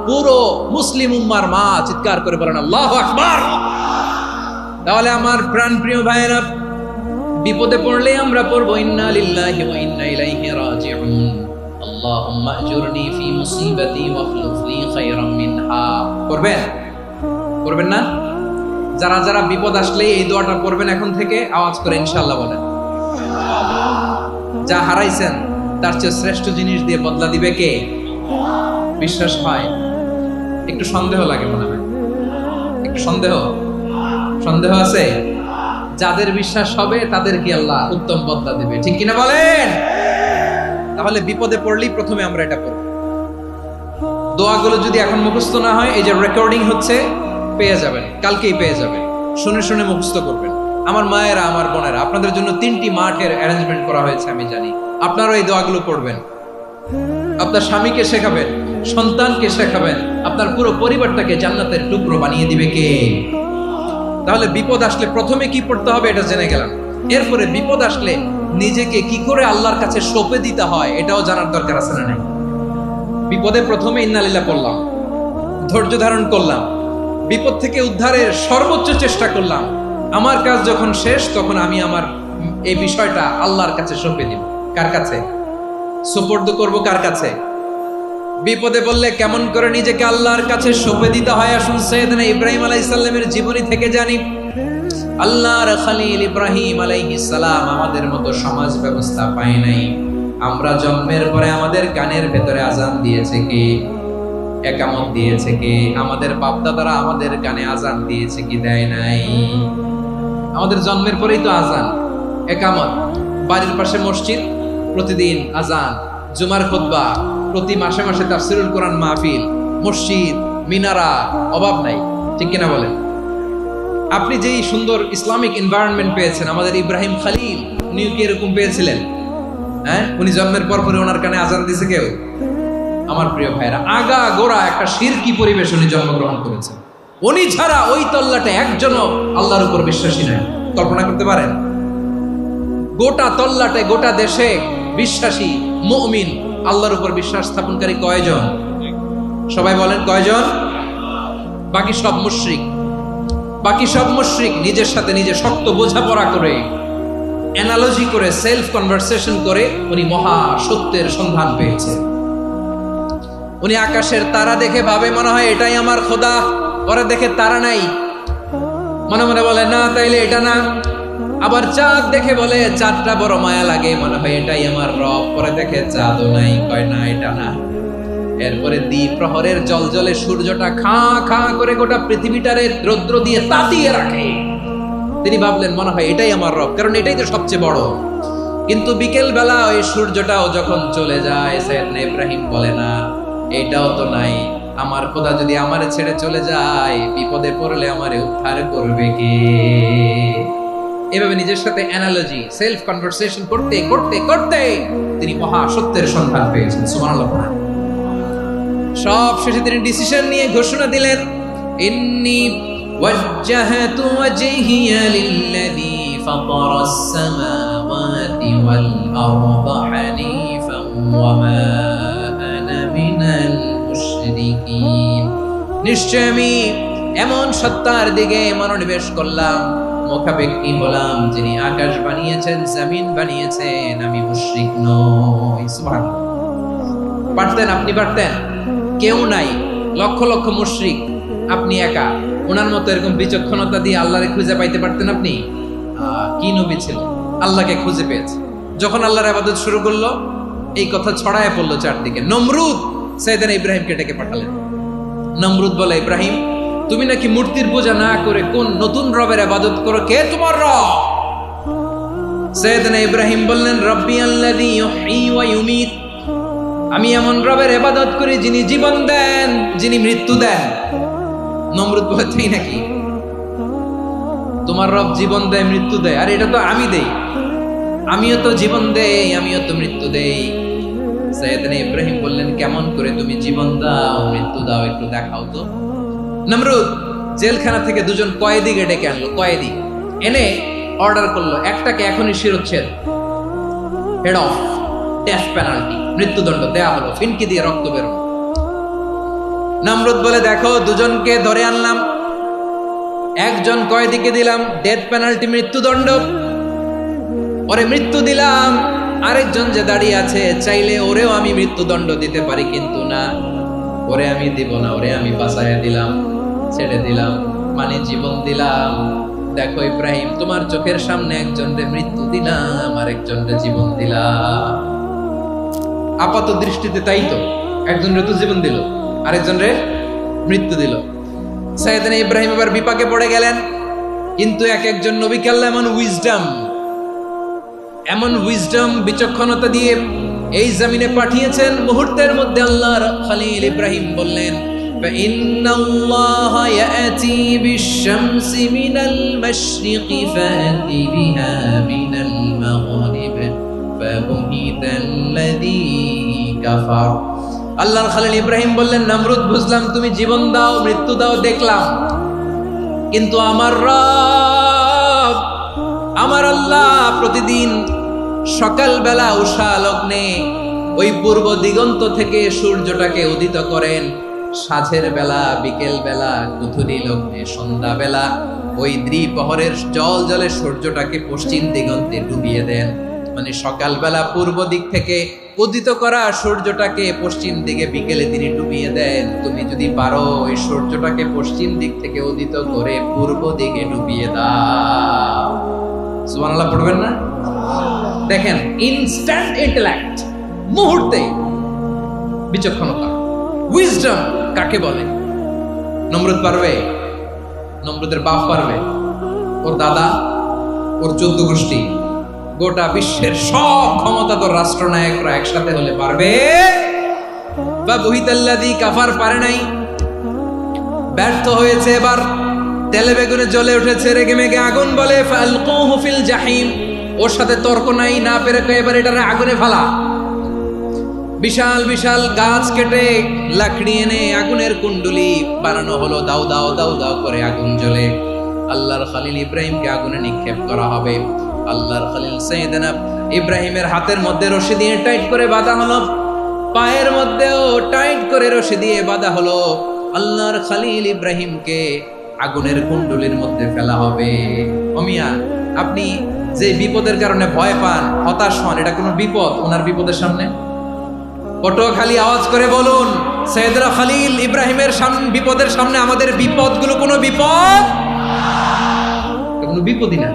S1: পুরো মুসলিম উম্মার মা। চিৎকার করে বলেন আল্লাহু আকবার। তাহলে আমার প্রাণ প্রিয় ভাইয়েরা, বিপদে পড়লে আমরা পড়বো ইন্না লিল্লাহি ওয়া ইন্না ইলাইহি রাজিউন, আল্লাহুম্মা আজুরনি ফি মুসিবাতি ওয়া আখলুফ লি খায়রাম মিনহা। করবেন? করবেন না? যারা যারা বিপদ আসলে এই দোয়াটা পড়বেন এখন থেকে আওয়াজ করে ইনশাআল্লাহ বলেন। যা হারাইছেন তার চেয়ে শ্রেষ্ঠ জিনিস দিয়ে বদলা দিবে কে? বিশ্বাস হয়? একটু সন্দেহ লাগে মনে হয়, একটু সন্দেহ আছে? যাদের বিশ্বাস হবে তাদের কি আল্লাহ উত্তম বদলা দেবে, ঠিক কিনা বলেন? তাহলে বিপদে পড়লেই প্রথমে আমরা এটা করব। দোয়াগুলো যদি এখন মুখস্থ না হয়, এই যে রেকর্ডিং হচ্ছে, পেয়ে যাবেন, কালকেই পেয়ে যাবেন। শুনে শুনে মুখস্থ করবেন। আমার মায়েরা, আমার বোনেরা, আপনাদের জন্য 3টি মাঠের অ্যারেঞ্জমেন্ট করা হয়েছে, আমি জানি। আপনারাও এই দোয়াগুলো পড়বেন, আপনার স্বামীকে শেখাবেন, সন্তানকে শেখাবেন, আপনার পুরো পরিবারটাকে জান্নাতের টুকরো বানিয়ে দিবে কে? তাহলে বিপদ আসলে প্রথমে কি পড়তে হবে এটা জেনে গেলাম। এরপরে বিপদ আসলে নিজেকে কি করে আল্লাহর কাছে সঁপে দিতে হয় এটাও জানার দরকার আছে না নাই? বিপদে প্রথমে ইন্না লিল্লাহ পড়লাম, ধৈর্য ধারণ করলাম, বিপদ থেকে উদ্ধারের সর্বোচ্চ চেষ্টা করলাম। আমার কাজ যখন শেষ তখন আমি আমার এই বিষয়টা আল্লাহর কাছে সঁপে দিব। কার কাছে সুপর্দ করব? কার কাছে? বিপদে বললে কেমন করে নিজেকে আল্লাহর কাছে সঁপে দিতে হয় আসুন সাইয়েদনা ইব্রাহিম আলাইহিস সালামের জীবনী থেকে জানি। আল্লাহর খলিল ইব্রাহিম আলাইহিস সালাম আমাদের মতো সমাজ ব্যবস্থা পায় নাই। আমরা জন্মের পরে আমাদের কানের ভেতরে আজান দিয়েছে কে? একামত দিয়েছে কে? আমাদের বাপদাদারা আমাদের কানে আজান দিয়েছে কি? দেয় নাই। আমাদের জন্মের পরেই তো আজান, একামত, বাড়ির পাশে মসজিদ, প্রতিদিন আজান, জুমার খুতবা, প্রতি মাসে মাসে তাফসীরুল কোরআন মাহফিল, মসজিদ, মিনারা, অভাব নাই, ঠিক কিনা বলেন? আপনি যেই সুন্দর ইসলামিক এনভায়রনমেন্ট পেয়েছেন, আমাদের ইব্রাহিম খলিল উনিও কি এরকম পেয়েছিলেন? হ্যাঁ, উনি জন্মের পর পরে ওনার কানে আজান দিয়েছে কেউ? আমার প্রিয় ভাইরা, আগা গোড়া একটা শিরকি পরিবেশ উনি জন্মগ্রহণ করেছেন। উনি ছাড়া ওই তল্লাটে একজনও আল্লাহর উপর বিশ্বাসী নাই। কল্পনা করতে পারেন? গোটা তল্লাটে, গোটা দেশে বিশ্বাসী মুমিন, আল্লাহর উপর বিশ্বাস স্থাপনকারী কয়জন? সবাই বলেন কয়জন? বাকি সব মুশরিক। বাকি সব মুশরিক নিজের সাথে নিজে শক্ত বোঝাপড়া করে, অ্যানালজি করে, সেলফ কনভারসেশন করে উনি মহা সত্যের সন্ধান পেয়েছে। উনি আকাশের তারা দেখে ভাবে মনে হয় এটাই আমার খোদা, পরে দেখে তারা নাই, মনে মনে বলে না তাইলে এটা না। আবার চাঁদ দেখে বলে চাঁদটা বড় মায়া লাগে, মনে হয় এটাই আমার রব, পরে দেখে চাঁদও নাই, কয় না এটা না। এরপরে দ্বিপ্রহরের জলজলে সূর্যটা খা খা করে গোটা পৃথিবীটারে রৌদ্র দিয়ে তাতিয়ে রাখে। তিনি ভাবলেন মনে হয় এটাই আমার রব, কারণ এটাই তো সবচেয়ে বড়। কিন্তু বিকেল বেলা ওই সূর্যটাও যখন চলে যায়, সাইয়েদনা ইব্রাহিম বলে না এটাও তো নাই, আমার খোদা যদি আমারে ছেড়ে চলে যায়, বিপদে পড়লে আমারে উদ্ধার করবে কে? এভাবে নিজের সাথে অ্যানালজি, সেলফ কনভারসেশন করতে করতে করতে তিনি মহা সত্যের সন্ধান পেয়েছেন। সুবহানাল্লাহ। সব শেষে তিনি ডিসিশন নিয়ে ঘোষণা দিলেন, ইন্নী ওয়াজ্জাহাতু ওয়াজহিয়া লিল্লাযী ফাতারাস সামাওয়াতি ওয়াল আরদা হানিফান ওয়া মা আনা মিনাল মুশরিকিন। নিশ্চয় আমি এমন সত্তার দিকে মনোনিবেশ করলাম, মুখাপেক্ষী হলাম, যিনি আকাশ বানিয়েছেন, জমিন বানিয়েছেন, আমি মুশরিক নই। সুবহানাল্লাহ। পারতেন, আপনি পারতেন? কেউ নাই, লক্ষ লক্ষ মুশরিক, আপনি একা। ওনার মতো এরকম বিচক্ষণতা দিয়ে আল্লাহরে খুঁজে পাইতে পারতেন আপনি? কি নবী ছিল, আল্লাহকে খুঁজে পেয়েছে। যখন আল্লাহর ইবাদত শুরু করলো, এই কথা ছড়ায় পড়লো চারদিকে। নমরুদ সাইয়েদনা ইব্রাহিমকে ডেকে পাঠালেন। নমরুদ বলে, ইব্রাহিম তুমি নাকি মূর্তির পূজা না করে কোন নতুন রবের ইবাদত করো, কে তোমার রব? সাইয়েদনা ইব্রাহিম বললেন, রব্বি আল্লাযী ইউহয়ী ওয়া ইউমীত, আমি এমন রবের ইবাদত করি যিনি জীবন দেন, যিনি মৃত্যু দেন। নমরুদ বলে, তাই নাকি? তোমার রব জীবন দেয়, মৃত্যু দেয়, আর এটা তো আমি দেই। আমিও তো জীবন দেই, আমিও তো মৃত্যু দেই। সাইয়েদনা ইব্রাহিম বললেন, কেমন করে তুমি জীবন দাও, মৃত্যু দাও, একটু দেখাও তো। নমরুদ জেলখানা থেকে দুজন কয়েদিকে ডেকে আনলো। কয়েদি এনে অর্ডার করলো, একটাকে এখনই শিরোচ্ছেদ, হেড অফ, ডেথ পেনাল্টি, মৃত্যুদণ্ড দেয়া হলো, ফিনকি দিয়ে রক্ত বেরো। নমরুদ বলে, দেখো দুজনকে ধরে আনলাম, একজন কয়েদিকে দিলাম ডেথ পেনাল্টি, মৃত্যুদণ্ড, ওরে মৃত্যু দিলাম। আরেকজন যে দাঁড়িয়ে আছে, চাইলে ওরেও আমি মৃত্যুদণ্ড দিতে পারি, কিন্তু না, ওরে আমি দিব না, ওরে আমি বাঁচাইয়া দিলাম, ছেড়ে দিলাম, মানে জীবন দিলাম। দেখো ইব্রাহিম, তোমার চোখের সামনে একজনকে মৃত্যু দিলাম, আর একজনকে জীবন দিলাম। আপাত দৃষ্টিতে তাই তো, একজনের তো জীবন দিল, আরেকজনের মৃত্যু দিল। সাইয়েদনা ইব্রাহিম এবার বিপাকে পড়ে গেলেন। কিন্তু এক একজন নবীকে আল্লাহ এমন উইজডম বিচক্ষণতা দিয়ে এই জমিনে পাঠিয়েছেন, মুহূর্তের মধ্যে আল্লাহর খলিল ইব্রাহিম বললেন, ফাইন্নাল্লাহা ইয়াতি বিশ-শামসি মিনাল মাশরিকি ফাতি বিহা মিনাল মাগরিব ফাবুহিতাল্লাযী কাফার। আল্লাহর খলিল ইব্রাহিম বললেন, নমরুদ বুঝলাম তুমি জীবন দাও, মৃত্যু দাও, দেখলাম, কিন্তু আমার রব, আমার আল্লাহ প্রতিদিন সকালবেলা উষা লগ্নে ওই পূর্ব দিগন্ত থেকে সূর্যটাকে উদিত করেন, সাঁঝের বেলা, বিকেল বেলা, গুধূলি লগ্নে, সন্ধ্যা বেলা ওই দ্বিপ্রহরের জল জলে সূর্যটাকে পশ্চিম দিগন্তে ডুবিয়ে দেন। মানে সকালবেলা পূর্ব দিক থেকে উদিত করা সূর্যটাকে পশ্চিম দিকে বিকেলে তিনি ডুবিয়ে দেন। তুমি যদি পারো ওই সূর্যটাকে পশ্চিম দিক থেকে উদিত করে পূর্ব দিকে ডুবিয়ে দাও। সুবহানাল্লাহ পড়বেন না? দেখেন, ইনস্ট্যান্ট ইন্টেলেক্ট, মুহূর্তে বিচক্ষণতা, উইজডম কাকে বলে? নমরুদ পারবে? নমরুদের বাপ পারবে? ওর দাদা, ওর 14 গোষ্ঠী, গোটা বিশ্বের সব ক্ষমতাধর রাষ্ট্রনায়করা একসাথে হলে পারবে? বা বুহিতাল্লাযী কাফার পারে নাই, ব্যর্থ হয়েছে। এবার তেলে বেগুনে জ্বলে উঠেছে, রেগে মেগে আগুন বলে, ফালকুহু ফিল জাহিম। ওর সাথে তর্ক নাই, না পেরে এবার এটারে আগুনে ফেলা। বিশাল বিশাল গাছ কেটে লাকড়ি এনে আগুনের কুণ্ডুলি বানানো হলো, দাও দাও দাও দাও করে আগুন জ্বলে। আল্লাহর খলিল ইব্রাহিমকে আগুনে নিক্ষেপ করা হবে। আল্লাহর খলিল সাইয়েদনা ইব্রাহিমের হাতের মধ্যে রশি দিয়ে টাইট করে বাঁধা হলো, পায়ের মধ্যেও টাইট করে রশি দিয়ে বাঁধা হলো। আল্লাহর খলিল ইব্রাহিমকে আগুনের কুণ্ডুলির মধ্যে ফেলা হবে। ওমিয়া, আপনি যে বিপদের কারণে ভয় পান, হতাশ হন, এটা কোনো বিপদ ওনার বিপদের সামনে? পটুয়াখালী আওয়াজ করে বলুন, সাইয়েদনা খলিল ইব্রাহিমের বিপদের সামনে আমাদের বিপদগুলো কোনো বিপদ? কোনো বিপদই না,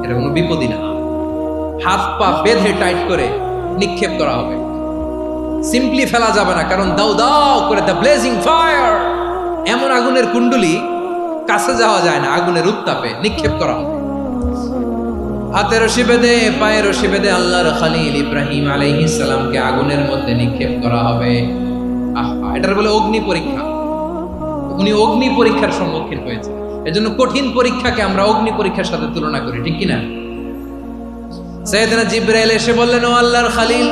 S1: এটা কোনো বিপদই না। হাত পা বেঁধে টাইট করে নিক্ষেপ করা হবে। সিম্পলি ফেলা যাবে না, কারণ দাও দাও করে দ্য ব্লেজিং ফায়ার, এমন আগুনের কুণ্ডলি কাছে যাওয়া যায় না, আগুনের উত্তাপে নিক্ষেপ করা হবে। হাতে রশি বেঁধে পায়ে রশি বেঁধে আল্লাহর খলিল ইব্রাহিম আলাইহিস সালামকে আগুনের মধ্যে নিক্ষেপ করা হবে। আহা, এটার বলে অগ্নি পরীক্ষা। উনি অগ্নি পরীক্ষার সম্মুখীন হয়েছে। এজন্য কঠিন পরীক্ষাকে আমরা অগ্নি পরীক্ষার সাথে তুলনা করি, ঠিক কিনা? সাইয়েদনা জিবরাইল এসে বললেন, ও আল্লাহর খলিল,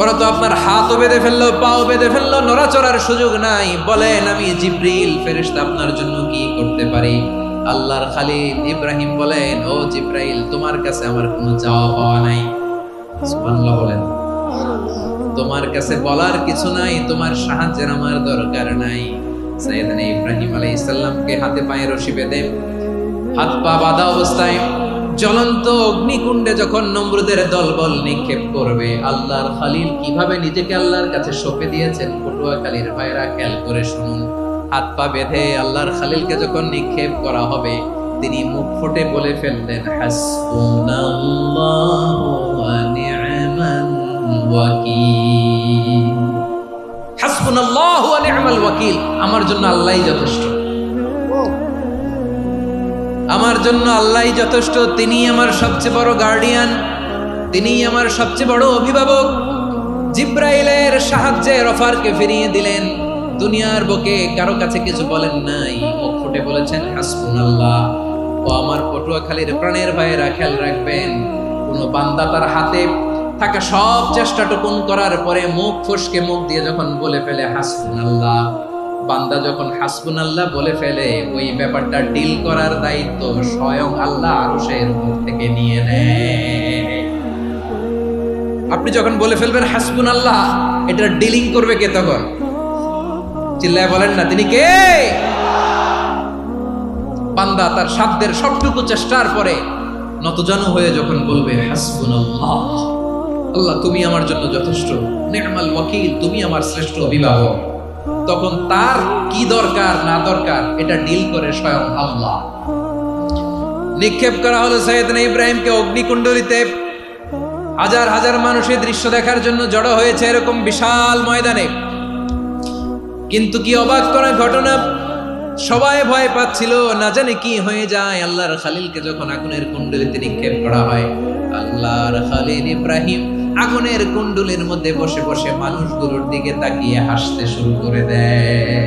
S1: ওরা তো আপনার হাতও বেঁধে ফেললো, পাও বেঁধে ফেললো, নড়াচড়ার সুযোগ নাই, বলেন আমি জিবরিল ফেরেশতা আপনার জন্য কি করতে পারি? আল্লাহর খলিল ইব্রাহিম বলেন, ও জিবরাইল, তোমার কাছে আমার কোনো চাওয়া পাওয়া নাই। সুবহানাল্লাহ বলেন। তোমার কাছে বলার কিছু নাই, তোমার সাহায্যের আমার দরকার নাই। সাইয়েদনা ইব্রাহিম আলাইহিস সালামকে হাতে পায়ে রশি বেঁধে হাত পা বাঁধা অবস্থায় জ্বলন্ত অগ্নিকুণ্ডে যখন নমরুদের দলবল নিক্ষেপ করবে, আল্লাহর খলিল কিভাবে নিজেকে আল্লাহর কাছে সঁপে দিয়েছেন পটুয়াখালীর ভাইরা খেয়াল করে শুনুন। হাত পা বেঁধে আল্লাহর খলিলকে যখন নিক্ষেপ করা হবে, তিনি মুখ ফুটে বলে ফেললেন, হাসবুনাল্লাহু ওয়া নি'মাল ওয়াকিল। হাসবুনাল্লাহু ওয়া নি'মাল ওয়াকিল, আমার জন্য আল্লাহই যথেষ্ট, আমার জন্য আল্লাহই যথেষ্ট। তিনি আমার সবচেয়ে বড় গার্ডিয়ান, তিনি আমার সবচেয়ে বড় অভিভাবক। জিব্রাইলের সাহায্যে অফারকে ফিরিয়ে দিলেন। দুনিয়ার বুকে কারো কাছে কিছু বলেন নাই, মুখ ফুটে বলেছেন হাসবুনাল্লাহ। ও আমার পটুয়াখালীর প্রাণের ভাইয়েরা, খেয়াল রাখবেন, কোন বান্দা তার হাতে থাকা সব চেষ্টাটুকুন করার পরে মুখ ফসকে মুখ দিয়ে যখন বলে ফেলে হাসবুনাল্লাহ, বান্দা যখন হাসবুনাল্লাহ বলে ফেলে, ওই ব্যাপারটা ডিল করার দায়িত্ব স্বয়ং আল্লাহ আরশের উপর থেকে নিয়ে নেয়। আপনি যখন বলে ফেলবেন হাসবুনাল্লাহ, এটা ডিলিং করবে কে তখন? চিল্লায় বলেন না, তিনি কে? বান্দা তার সাধ্যের সবটুকু চেষ্টার পরে নতজানু হয়ে যখন বলবে হাসবুনাল্লাহ, আল্লাহ তুমি আমার জন্য যথেষ্ট, নি'মাল ওয়াকিল, তুমি আমার শ্রেষ্ঠ অভিভাবক, তখন তার কি দরকার না দরকার এটা ডিল করে স্বয়ং আল্লাহ। নিক্ষেপ করা হলো সাইয়েদনা ইব্রাহিমকে অগ্নিকুণ্ডলিতে। হাজার হাজার মানুষের দৃশ্য দেখার জন্য জড়ো হয়েছে এরকম বিশাল ময়দানে। কিন্তু কি অবাক করা ঘটনা, সবাই ভয় পাচ্ছিল, না জানে কি হয়ে যায়। আল্লাহর খলিলকে যখন আগুনের কুণ্ডলিতে নিক্ষেপ করা হয়, আল্লাহর খলিল ইব্রাহিম আগুনের কুণ্ডলের মধ্যে বসে বসে মানুষগুলোর দিকে তাকিয়ে হাসতে শুরু করে দেয়।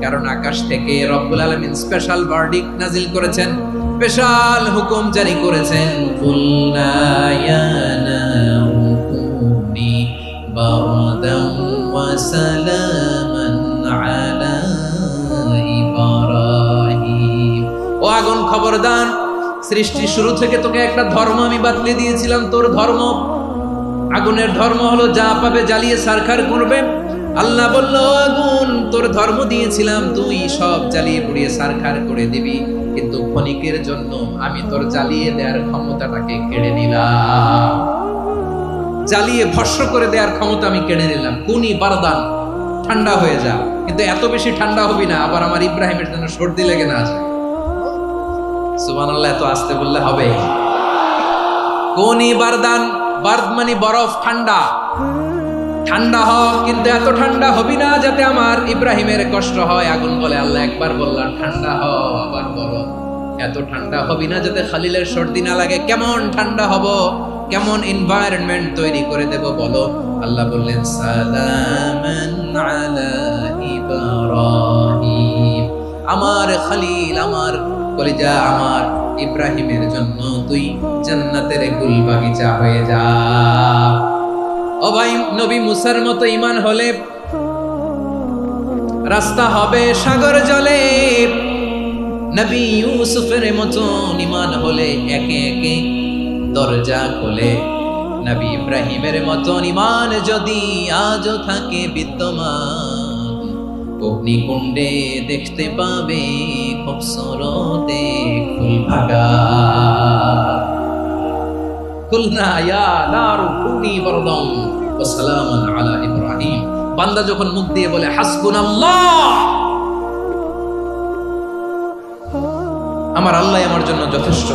S1: কারণ আকাশ থেকে রব্বুল আলামিন স্পেশাল ভার্ডিক্ট নাজিল করেছেন, স্পেশাল হুকুম জারি করেছেন, কুলনা ইয়া নারু কুনি বারদান ওয়া সালামান আলা ইব্রাহিম। ও আগুন, খবরদার, সৃষ্টি শুরু থেকে তোকে একটা ধর্ম আমি বাতলে দিয়েছিলাম, তোর ধর্ম, আগুনের ধর্ম হলো যা পাবে জ্বালিয়ে সারখার করবে। আল্লাহ বলল, আগুন, তোর ধর্ম দিয়েছিলাম, তুই সব জ্বালিয়ে পুড়িয়ে সারখার করে দিবি, কিন্তু ক্ষণিকের জন্য আমি তোর জ্বালিয়ে দেওয়ার ক্ষমতাটাকে কেড়ে নিলাম, জ্বালিয়ে ভস্ম করে দেওয়ার ক্ষমতা আমি কেড়ে নিলাম। কুনি বারদান, ঠান্ডা হয়ে যা, কিন্তু এত বেশি ঠান্ডা হবি না আবার আমার ইব্রাহিমের জন্য সর্দি লেগে না যায়। সুবহানাল্লাহ, এত আসতে বললে হবে? কুনি বারদান, বার্দ মানে বরফ, ঠান্ডা, ঠান্ডা হ, কিন্তু এত ঠান্ডা হবি না যাতে আমার ইব্রাহিমের কষ্ট হয়। আগুন বলে, আল্লাহ একবার বললাম ঠান্ডা হ, আবার বলো এত ঠান্ডা হবি না যাতে খলিলের সর্দি না লাগে। কেমন ঠান্ডা হব, কেমন এনভায়রনমেন্ট তৈরি করে দেব বলো? আল্লাহ বললেন, সালামান আলা ইব্রাহিম, আমার খলিল, আমার কলিজা, আমার ইব্রাহিমের জন্য তুই জান্নাতের গুল বাগিচা হয়ে যা। ও ভাই, নবী মুসার মতো ঈমান হলে রাস্তা হবে সাগর জলে, নবী ইউসুফের মতো ঈমান হলে একে একে দরজা খোলে। নবী ইব্রাহিমের মতো ঈমান যদি আজও থাকে বিদ্যমান, অগ্নিকুণ্ডে দেখতে পাবে খুবসুরতে ফুল ভাগা। কুলনা ইয়া নারু কুনি বারদান ওয়া সালামান আলা ইব্রাহিম। বান্দা যখন মুখ দিয়ে বলে হাসবুনাল্লাহ, আমার আল্লাহ আমার জন্য যথেষ্ট,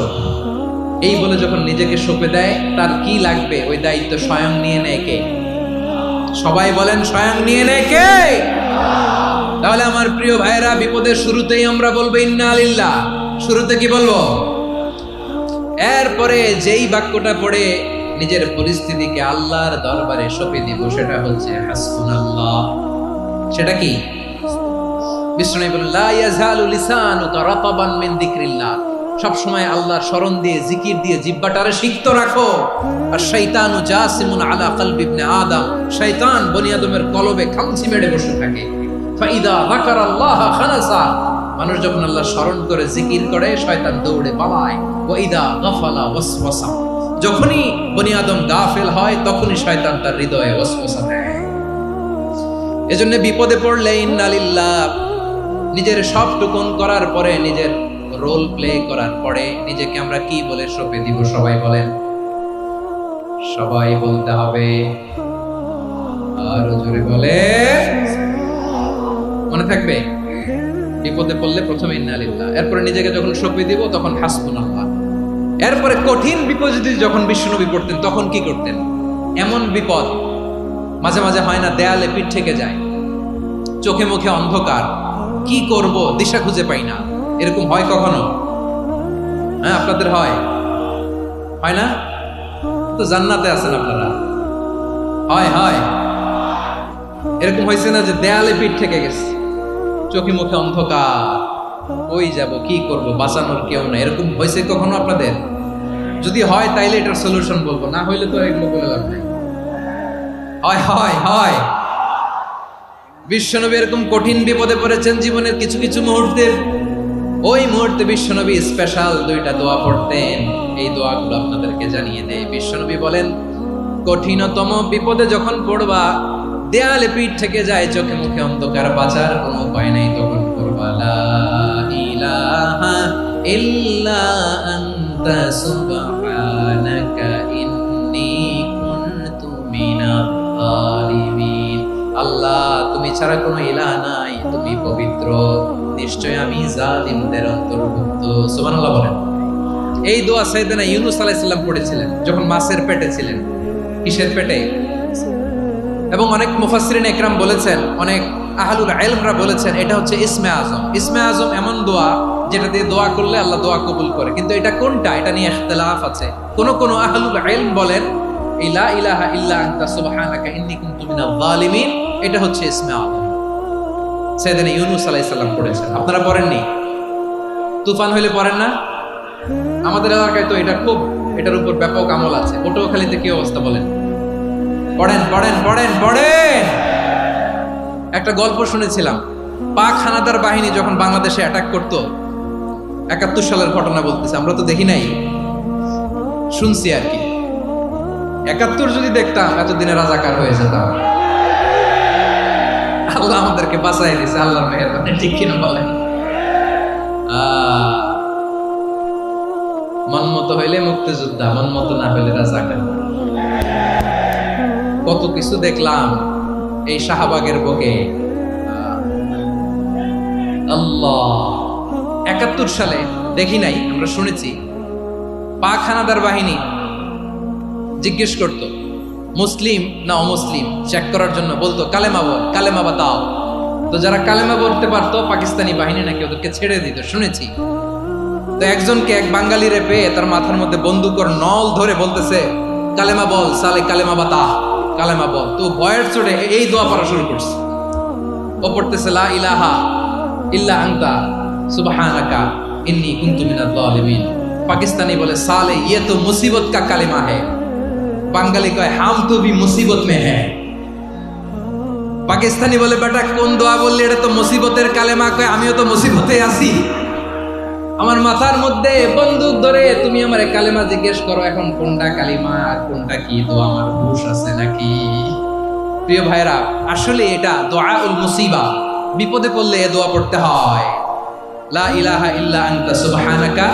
S1: এই বলে যখন নিজেকে সঁপে দেয়, তার কি লাগবে ওই দায়িত্ব স্বয়ং নিয়ে নেয় কে? সবাই বলেন স্বয়ং নিয়ে নেয় কে? তাহলে আমার প্রিয় ভাইরা, বিপদের শুরুতেই আমরা বলবো ইন্না লিল্লাহ। শুরুতে কি বলবো? এরপরে যেই বাক্যটা পড়ে নিজের পরিস্থিতিকে আল্লাহর দরবারে সঁপে দিব, সেটা হচ্ছে হাসবুনাল্লাহ। সেটা কি? বিষ্ণু বলেন লা ইয়াজালু লিসানুকা রাতাবান মিন যিকরিল্লাহ। সব সময় আল্লাহর স্মরণ দিয়ে, জিকির দিয়ে জিহ্বাটারে সিক্ত রাখো। আর শয়তানু জাসিমুন আলা কলবি ইবনে আদম, শয়তান বনি আদমের কলবে খামচি মেরে বসে থাকে। ফাইদা যাকারাল্লাহ খানাসা, মানুষ যখন আল্লাহর স্মরণ করে জিকির করে শয়তান দৌড়ে পালায়। ওয়া ইদা গাফালা ওয়াসওয়াসা, যখনই বনি আদম গাফেল হয় তখনই শয়তান তার হৃদয়ে ওয়াসওয়াসা দেয়। এজন্য বিপদে পড়লে ইন্না লিল্লাহ, নিজের সব টুকুন করার পরে, নিজের রোল প্লে করার পরে নিজেকে আমরা কি বলে সঁপে দিব? সবাই বলেন, সবাই বলতে হবে। আরো জোরে বলে, মনে থাকবে? বিপদে পড়লে প্রথমে ইন্না লিল্লাহ, এরপরে নিজেকে যখন সঁপে দিব তখন হাসবুনাল্লাহ। এরপরে কঠিন বিপদে যখন বিশ্বনবী পড়তেন তখন কি করতেন? এমন বিপদ মাঝে মাঝে হয় না, দেয়ালে পিঠ থেকে যায়, চোখে মুখে অন্ধকার, কি করব দিশা খুঁজে পাই না, এরকম হয় কখনো? হ্যাঁ, আপনাদের হয়? হয় না? তো জান্নাতে আছেন আপনারা। হয় হয়, এরকম হয়েছে না যে দেয়ালে পিঠ থেকে গেছে, চোখে মুখে অন্ধকার, ওই যাব, কি করব, বাঁচানোর কেউ না, এরকম হয়েছে কখনো আপনাদের? যদি হয় তাইলে এটার সলিউশন বলবো, না হইলে তো এগুলো বলে লাভ নাই। হয় হয় হয়। বিশ্বনবী এরকম কঠিন বিপদে পড়েছেন জীবনের কিছু কিছু মুহূর্তে। ওই মুহূর্তে বিশ্বনবী স্পেশাল দুইটা দোয়া পড়তেন। এই দোয়াগুলো আপনাদেরকে জানিয়ে দেয়। বিশ্বনবী বলেন, কঠিনতম বিপদে যখন পড়বা, দেয়ালে পিঠ থেকে যায়, চোখে মুখে অন্ধকার, বাঁচার কোনো উপায় নাই, তখন পড়বা লা ইলাহা ইল্লা আনতা সুবহানাকা ইন্নী কুনতু মিনাজ জালিমিন। আল্লাহ, তুমি ছাড়া কোনো ইলাহ নাই, তুমি পবিত্র, নিশ্চয় আমি জালিমদের অন্তর্ভুক্ত। সুবহানাল্লাহ বলেন। এই দোয়া সাইয়েদনা ইউনূস আলাইহিস সালাম পড়েছিলেন যখন মাছের পেটে ছিলেন। কিসের পেটে? এবং অনেক মুফাসসিরিন ইকরাম বলেছেন, অনেক আহলুল ইলমরা বলেছেন, এটা হচ্ছে ইসমে আজম। ইসমে আজম এমন দোয়া যেটা দিয়ে দোয়া করলে আল্লাহ দোয়া কবুল করে, কিন্তু এটা কোনটা, এটা নিয়ে ইখতিলাফ আছে। কোন কোন আহলুল ইলম বলেন লা ইলাহা ইল্লা আনতা সুবহানাকা ইন্নী কুনতু মিনাজ জালিমিন, এটা হচ্ছে ইসমে আজম। সাইয়েদনা ইউনূস আলাইহিস সালাম পড়েছেন। আপনারা পড়েননি? তুফান হইলে পড়েন না? আমাদের এলাকায় তো এটা খুব, এটার উপর ব্যাপক আমল আছে। পটুয়াখালীতে কি অবস্থা বলেন? পড়েন পড়েন পড়েন পড়েন। একটা গল্প শুনেছিলাম, পাক হানাদার বাহিনী যখন বাংলাদেশে অ্যাটাক করত, ৭১ সালের ঘটনা বলতেছে, আমরা তো দেখি নাই, শুনছি আর কি। ৭১ যদি দেখতাম এতদিনে রাজাকার হয়ে যেতাম। আল্লাহ আমাদেরকে বাঁচাই দিয়েছে, আল্লাহর মেহেরবানি, ঠিক কিনা বলেন? মন মতো হইলে মুক্তিযোদ্ধা, মন মতো না হইলে রাজাকার। কত কিছু দেখলাম এই শাহবাগের বুকে। আল্লাহ, ৭১ সালে দেখি নাই, আমরা শুনেছি। পাক হানাদার বাহিনী জিজ্ঞেস করত মুসলিম না অমুসলিম চেক করার জন্য, বলতো কালেমা বল, কালেমা বাতাও। তো যারা কালেমা বলতে পারতো পাকিস্তানি বাহিনী নাকি ওদেরকে ছেড়ে দিত, শুনেছি। তো একজনকে, এক বাঙালিরে পেয়ে তার মাথার মধ্যে বন্দুকর নল ধরে বলতেছে কালেমা বল সালে, কালেমা বাতা, কালেমা বল। তো ভয়ের চড়ে এই দোয়া পড়া শুরু করছে। ও পড়তেছে লা ইলাহা ইল্লা আনতা সুবহানাকা ইন্নী কুনতু মিনাজ জালিমিন। পাকিস্তানি বলে সালে ये तो मुसीबत का কালেমা है। বাঙালি কয় হাম তো ভি মুসিবত মে হ্যায়। পাকিস্তানি বলে বেটা কোন দোয়া বললি, এটা তো মুসিবতের কালেমা। কয় আমিও তো মুসিবতে আছি, আমার মাথার মধ্যে বন্দুক ধরে তুমি আমার কালেমা জিজ্ঞেস করো, এখন কোনটা কালিমা আর কোনটা কি দোয়া, আমার হুঁশ আছে নাকি? প্রিয় ভাইরা, আসলে এটা দুআউল মুসিবা, বিপদে পড়লে এ দোয়া পড়তে হয়। লা ইলাহা ইল্লা আনতা সুবহানাকা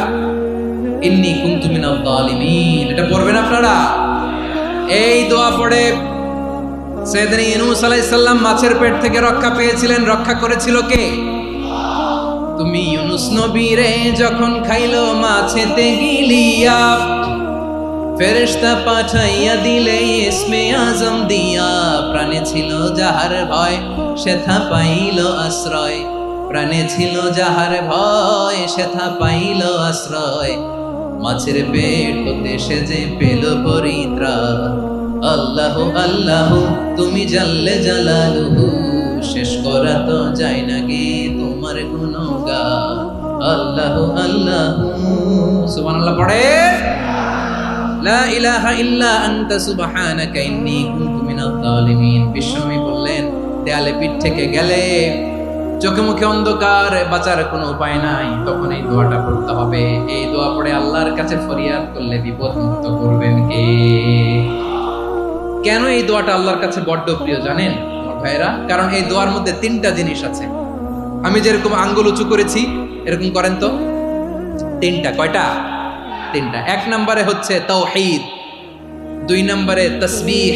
S1: ইন্নী কুনতু মিনাজ জালিমিন, এটা পড়বেন আপনারা। এই দোয়া পড়ে সাইয়েদনা ইউনূস আলাইহিস সালাম মাছের পেট থেকে রক্ষা পেয়েছিলেন। রক্ষা করেছিল কে? তুমি ইউনূস নবী রে যখন খাইলো মাছেতে গিলিয়া, ফেরেশতা পাঠাইয়া দিলে ইসমে আজম দিয়া, প্রাণে ছিল যাহার ভয় সেথা পাইল আশ্রয়। প্রাণে ছিল যাহার ভয় সেথা পাইল আশ্রয়। মাছের পেট হতে সে যে পেল পরিত্রাণ। আল্লাহ আল্লাহ তুমি জাল্লে জালালুহু, শেষ করা তো যায় না গে তোমার গুণগান। আল্লাহ আল্লাহ সুবহানাল্লাহ পড়ে। লা ইলাহা ইল্লা আনতা সুবহানাকা ইন্নী কুনতু মিনাজ জালিমিন। বিশ্বনবী বললেন, দেয়ালে পিঠ থেকে গেলে, চোখে মুখে অন্ধকার, বাঁচার কোনো উপায় নাই, তখন এই দোয়াটা পড়তে হবে। এই দোয়া পড়ে আল্লাহর কাছে ফরিয়াদ করলে বিপদ মুক্ত করবেন কে? কেন এই দোয়াটা আল্লাহর কাছে বড্ড প্রিয় জানেন আমার ভাইরা? কারণ এই দোয়ার মধ্যে তিনটা জিনিস আছে। আমি যেরকম আঙ্গুল উঁচু করেছি এরকম করেন তো। তিনটা। কয়টা? তিনটা। এক নম্বরে হচ্ছে তাওহীদ, দুই নম্বরে তাসবিহ,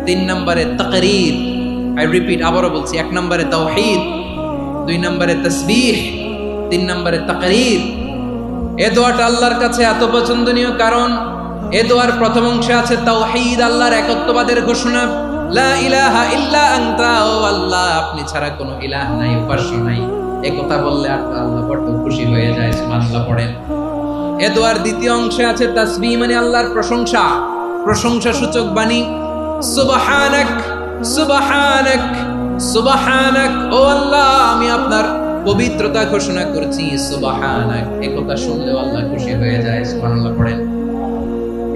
S1: তিন নম্বরে তাকরীর। আই রিপিট, আবারও বলছি, এক নম্বরে তাওহীদ, দুই নম্বরে তাসবিহ, তিন নম্বরে তাকরীর। এ দোয়াটা আল্লাহর কাছে এত পছন্দনীয় কারণ এ দোয়ার প্রথম অংশে আছে তাওহীদ, আল্লাহর একত্ববাদের ঘোষণা। লা ইলাহা ইল্লা আনতা, ও আল্লাহ আপনি ছাড়া কোনো ইলাহ নাই, উপাস্য নাই। এই কথা বললে আল্লাহ বড় খুশি হয়ে যায়। সুবহানাল্লাহ পড়েন। এ দোয়ার দ্বিতীয় অংশে আছে তাসবিহ, মানে আল্লাহর প্রশংসা, প্রশংসা সূচক বাণী। সুবহানাক সুবহানাক সুবহানাক, ও আল্লাহ আমি আপনার পবিত্রতা ঘোষণা করছি। সুবহানাক, এই কথা শুনলেও আল্লাহ খুশি হয়ে যায়। সুবহানাল্লাহ পড়েন।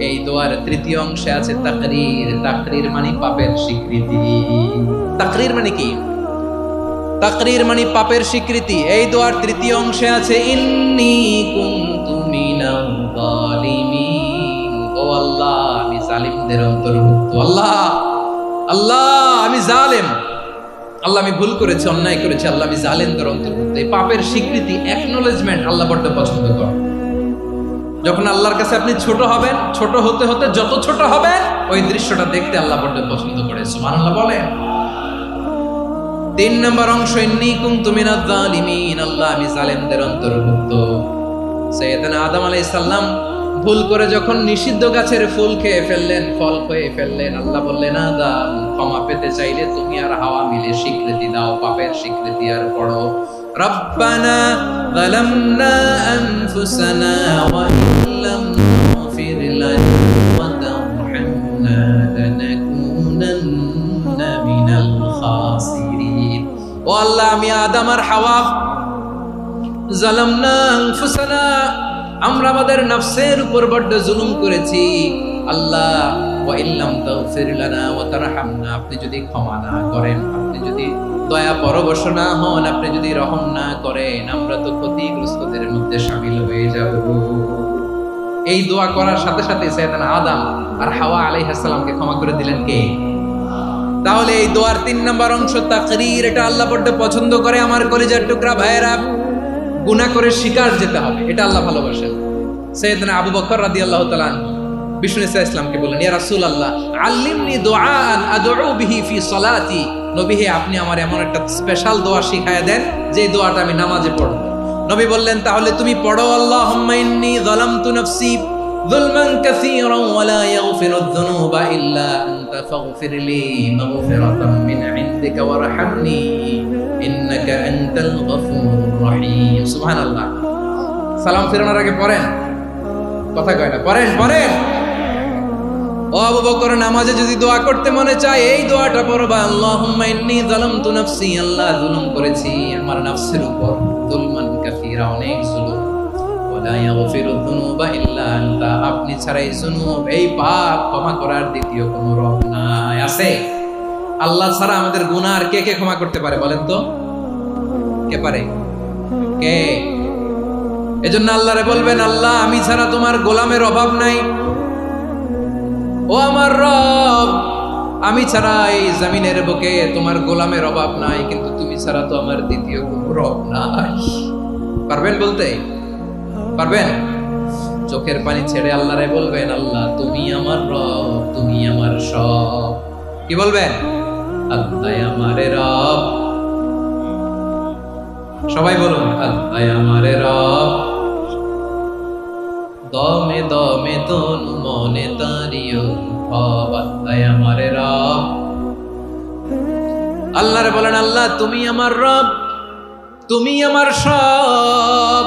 S1: এই দোয়ার তৃতীয় অংশে আছে তাকরীর। তাকরীর মানে পাপের স্বীকৃতি। তাকরীর মানে কি? তাকরীর মানে পাপের স্বীকৃতি। এই দোয়ার তৃতীয় অংশে আছে ইন্নী কুনতু মিনাল জালিমিন, ও আল্লাহ আমি জালিমদের অন্তর্ভুক্ত। আল্লাহ আল্লাহ আমি জালেম, আল্লাহ আমি ভুল করেছি, অন্যায় করেছি, আল্লাহ আমি জালেমদের অন্তর্ভুক্ত। এই পাপের স্বীকৃতি, অ্যাকনলেজমেন্ট আল্লাহ বড় পছন্দ করেন। যখন আল্লাহর কাছে আপনি ছোট হবেন, ছোট হতে হতে যত ছোট হবেন, ওই দৃশ্যটা দেখতে আল্লাহ বড় পছন্দ করে। সুবহানাল্লাহ বলেন। তিন নম্বর অংশ ইন্নী কুনতু মিনাজ জালিমিন, আল্লাহ আমি জালেমদের অন্তর্ভুক্ত। সাইয়েদনা আদম আলাইহিস সালাম ভুল করে যখন নিষিদ্ধ গাছের ফুল খেয়ে ফেললেন, ফল খেয়ে ফেললেন, আল্লাহ বললেন আদম ক্ষমা পেতে চাইলে তুমি আর হাওয়া মিলে স্বীকৃতি দাও, পাপের স্বীকৃতি আর পড়ো। রব্বানা যালামনা আনফুসানা ওয়া ইল্লাম তাগফির লানা ওয়া তারহামনা লানাকুনান্না মিনাল খাসিরিন। ও আল্লাহ আমি আদম আর হাওয়া যালামনা আনফুসানা, আমরা আমাদের নফসের উপর বড় জুলুম করেছি। আল্লাহ ওয়া ইল্লাম তাগফির লানা ওয়া তারহামনা, আপনি যদি ক্ষমা না করেন, আপনি যদি দয়া পরবশ না হন, আপনি যদি রহম না করেন, আমরা তো ক্ষতিগ্রস্তদের মধ্যে শামিল হয়ে যাব। এই দোয়া করার সাথে সাথে সাইয়েদনা আদম আর হাওয়া আলাইহিস সালামকে ক্ষমা করে দিলেন কে? তাহলে এই দোয়ার তিন নম্বর অংশ তাকরীর, এটা আল্লাহ বড় পছন্দ করে। আমার কলিজার টুকরা ভাইয়েরা, গুনাহ করে শিকার যেতে হবে, এটা আল্লাহ ভালোবাসেন। সাইয়েদনা আবু বকর রাদিয়াল্লাহু তাআলা বিষ্ণু ইসা ইসলামকে বললেন, ইয়া রাসূলুল্লাহ আল্লিমনি দুআআন আদউ বিহি ফি সালাতি, নবী হে আপনি আমার এমন একটা স্পেশাল দোয়া শিখায়া দেন যে দোয়াটা আমি নামাজে পড়ব। নবী বললেন, তাহলে তুমি পড়ো আল্লাহুম্মা ইন্নী যালামতু নাফসি যুলমান কাসীরান ওয়া লা ইয়াগফিরুয যুনুবা ইল্লা আনতা ফাগফিরলি মাগফিরাতাম মিন ইনদিকা ওয়ারহামনি ইন্নাকা আনতাল গফুরুর রহিম। সুবহানাল্লাহ। সালাম ফেরানোর আগে পড়েন, কথা কয় না, পড়েন পড়েন। ও আবু বকর, নামাজে যদি দোয়া করতে মনে চায় এই দোয়াটা পড়বা, আল্লাহুম্মা ইন্নী যালামতু নাফসি, আল্লাহ জুলুম করেছি আমার নফসের উপর, যুলমান কাসীরা, অনেক জুলুম, ওয়া লা ইয়াগফিরুয যুনুবা ইল্লা আনতা, আপনি ছাড়া এই জুনুব, এই পাপ ক্ষমা করার দ্বিতীয় কোনো রব নাই। আছে? আল্লাহ ছাড়া আমাদের গুনাহ আর কে কে ক্ষমা করতে পারে বলেন তো? কে পারে? কে? এজন্য আল্লাহরে বলবেন, আল্লাহ আমি ছাড়া তোমার গোলামের অভাব নাই, ও আমার রব আমি ছাড়া এই জমিনের বুকে তোমার গোলামের অভাব নাই, কিন্তু তুমি ছাড়া তো আমার দ্বিতীয় কোনো রব নাই। পারবেন বলতে? পারবেন? চোখের পানি ছেড়ে আল্লাহরে বলবেন, আল্লাহ তুমি আমার রব, তুমি আমার সব। কি বলবেন? আল্লাহ আমারে রব। সবাই বলুন, আল্লাহ আমারে রব। দমে দমে তনু মনে তারিও আল্লাহ আমার রব। আল্লাহরে বলেন, আল্লাহ তুমি আমার রব, তুমি আমার সব।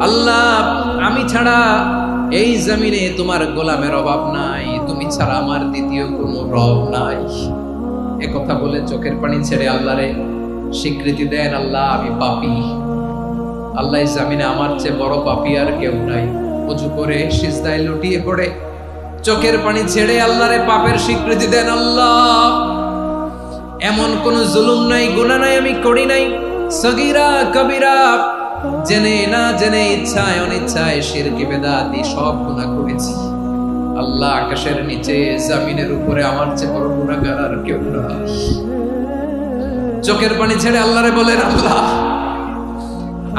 S1: আল্লাহ আমি ছাড়া এই জমিনে তোমার গোলামের অভাব নাই, তুমি ছাড়া আমার দ্বিতীয় কোনো রব নাই। এ কথা বলে চোখের পানি ছেড়ে আল্লাহরে স্বীকৃতি দেন, আল্লাহ আমি পাপী। আল্লাহ এই জমিনে আমার চেয়ে বড় পাপী আর কেউ নাই। ওযু করে সিজদায় লুটিয়ে পড়ে চোখের পানি ছেড়ে আল্লাহরে পাপের স্বীকৃতি দেন, আল্লাহ এমন কোন জুলুম নাই, গুনাহ নাই আমি করি নাই, সগীরা কবিরা জেনে না জেনে, ইচ্ছায় অনিচ্ছায়, শিরকি বেদাতি সব গুনাহ করেছি। আল্লাহ আকাশের নিচে জমিনের উপরে আমার চেয়ে বড় গুনাহগার আর কেউ নাই। চোখের পানি ছেড়ে আল্লাহরে বলেন, আল্লাহ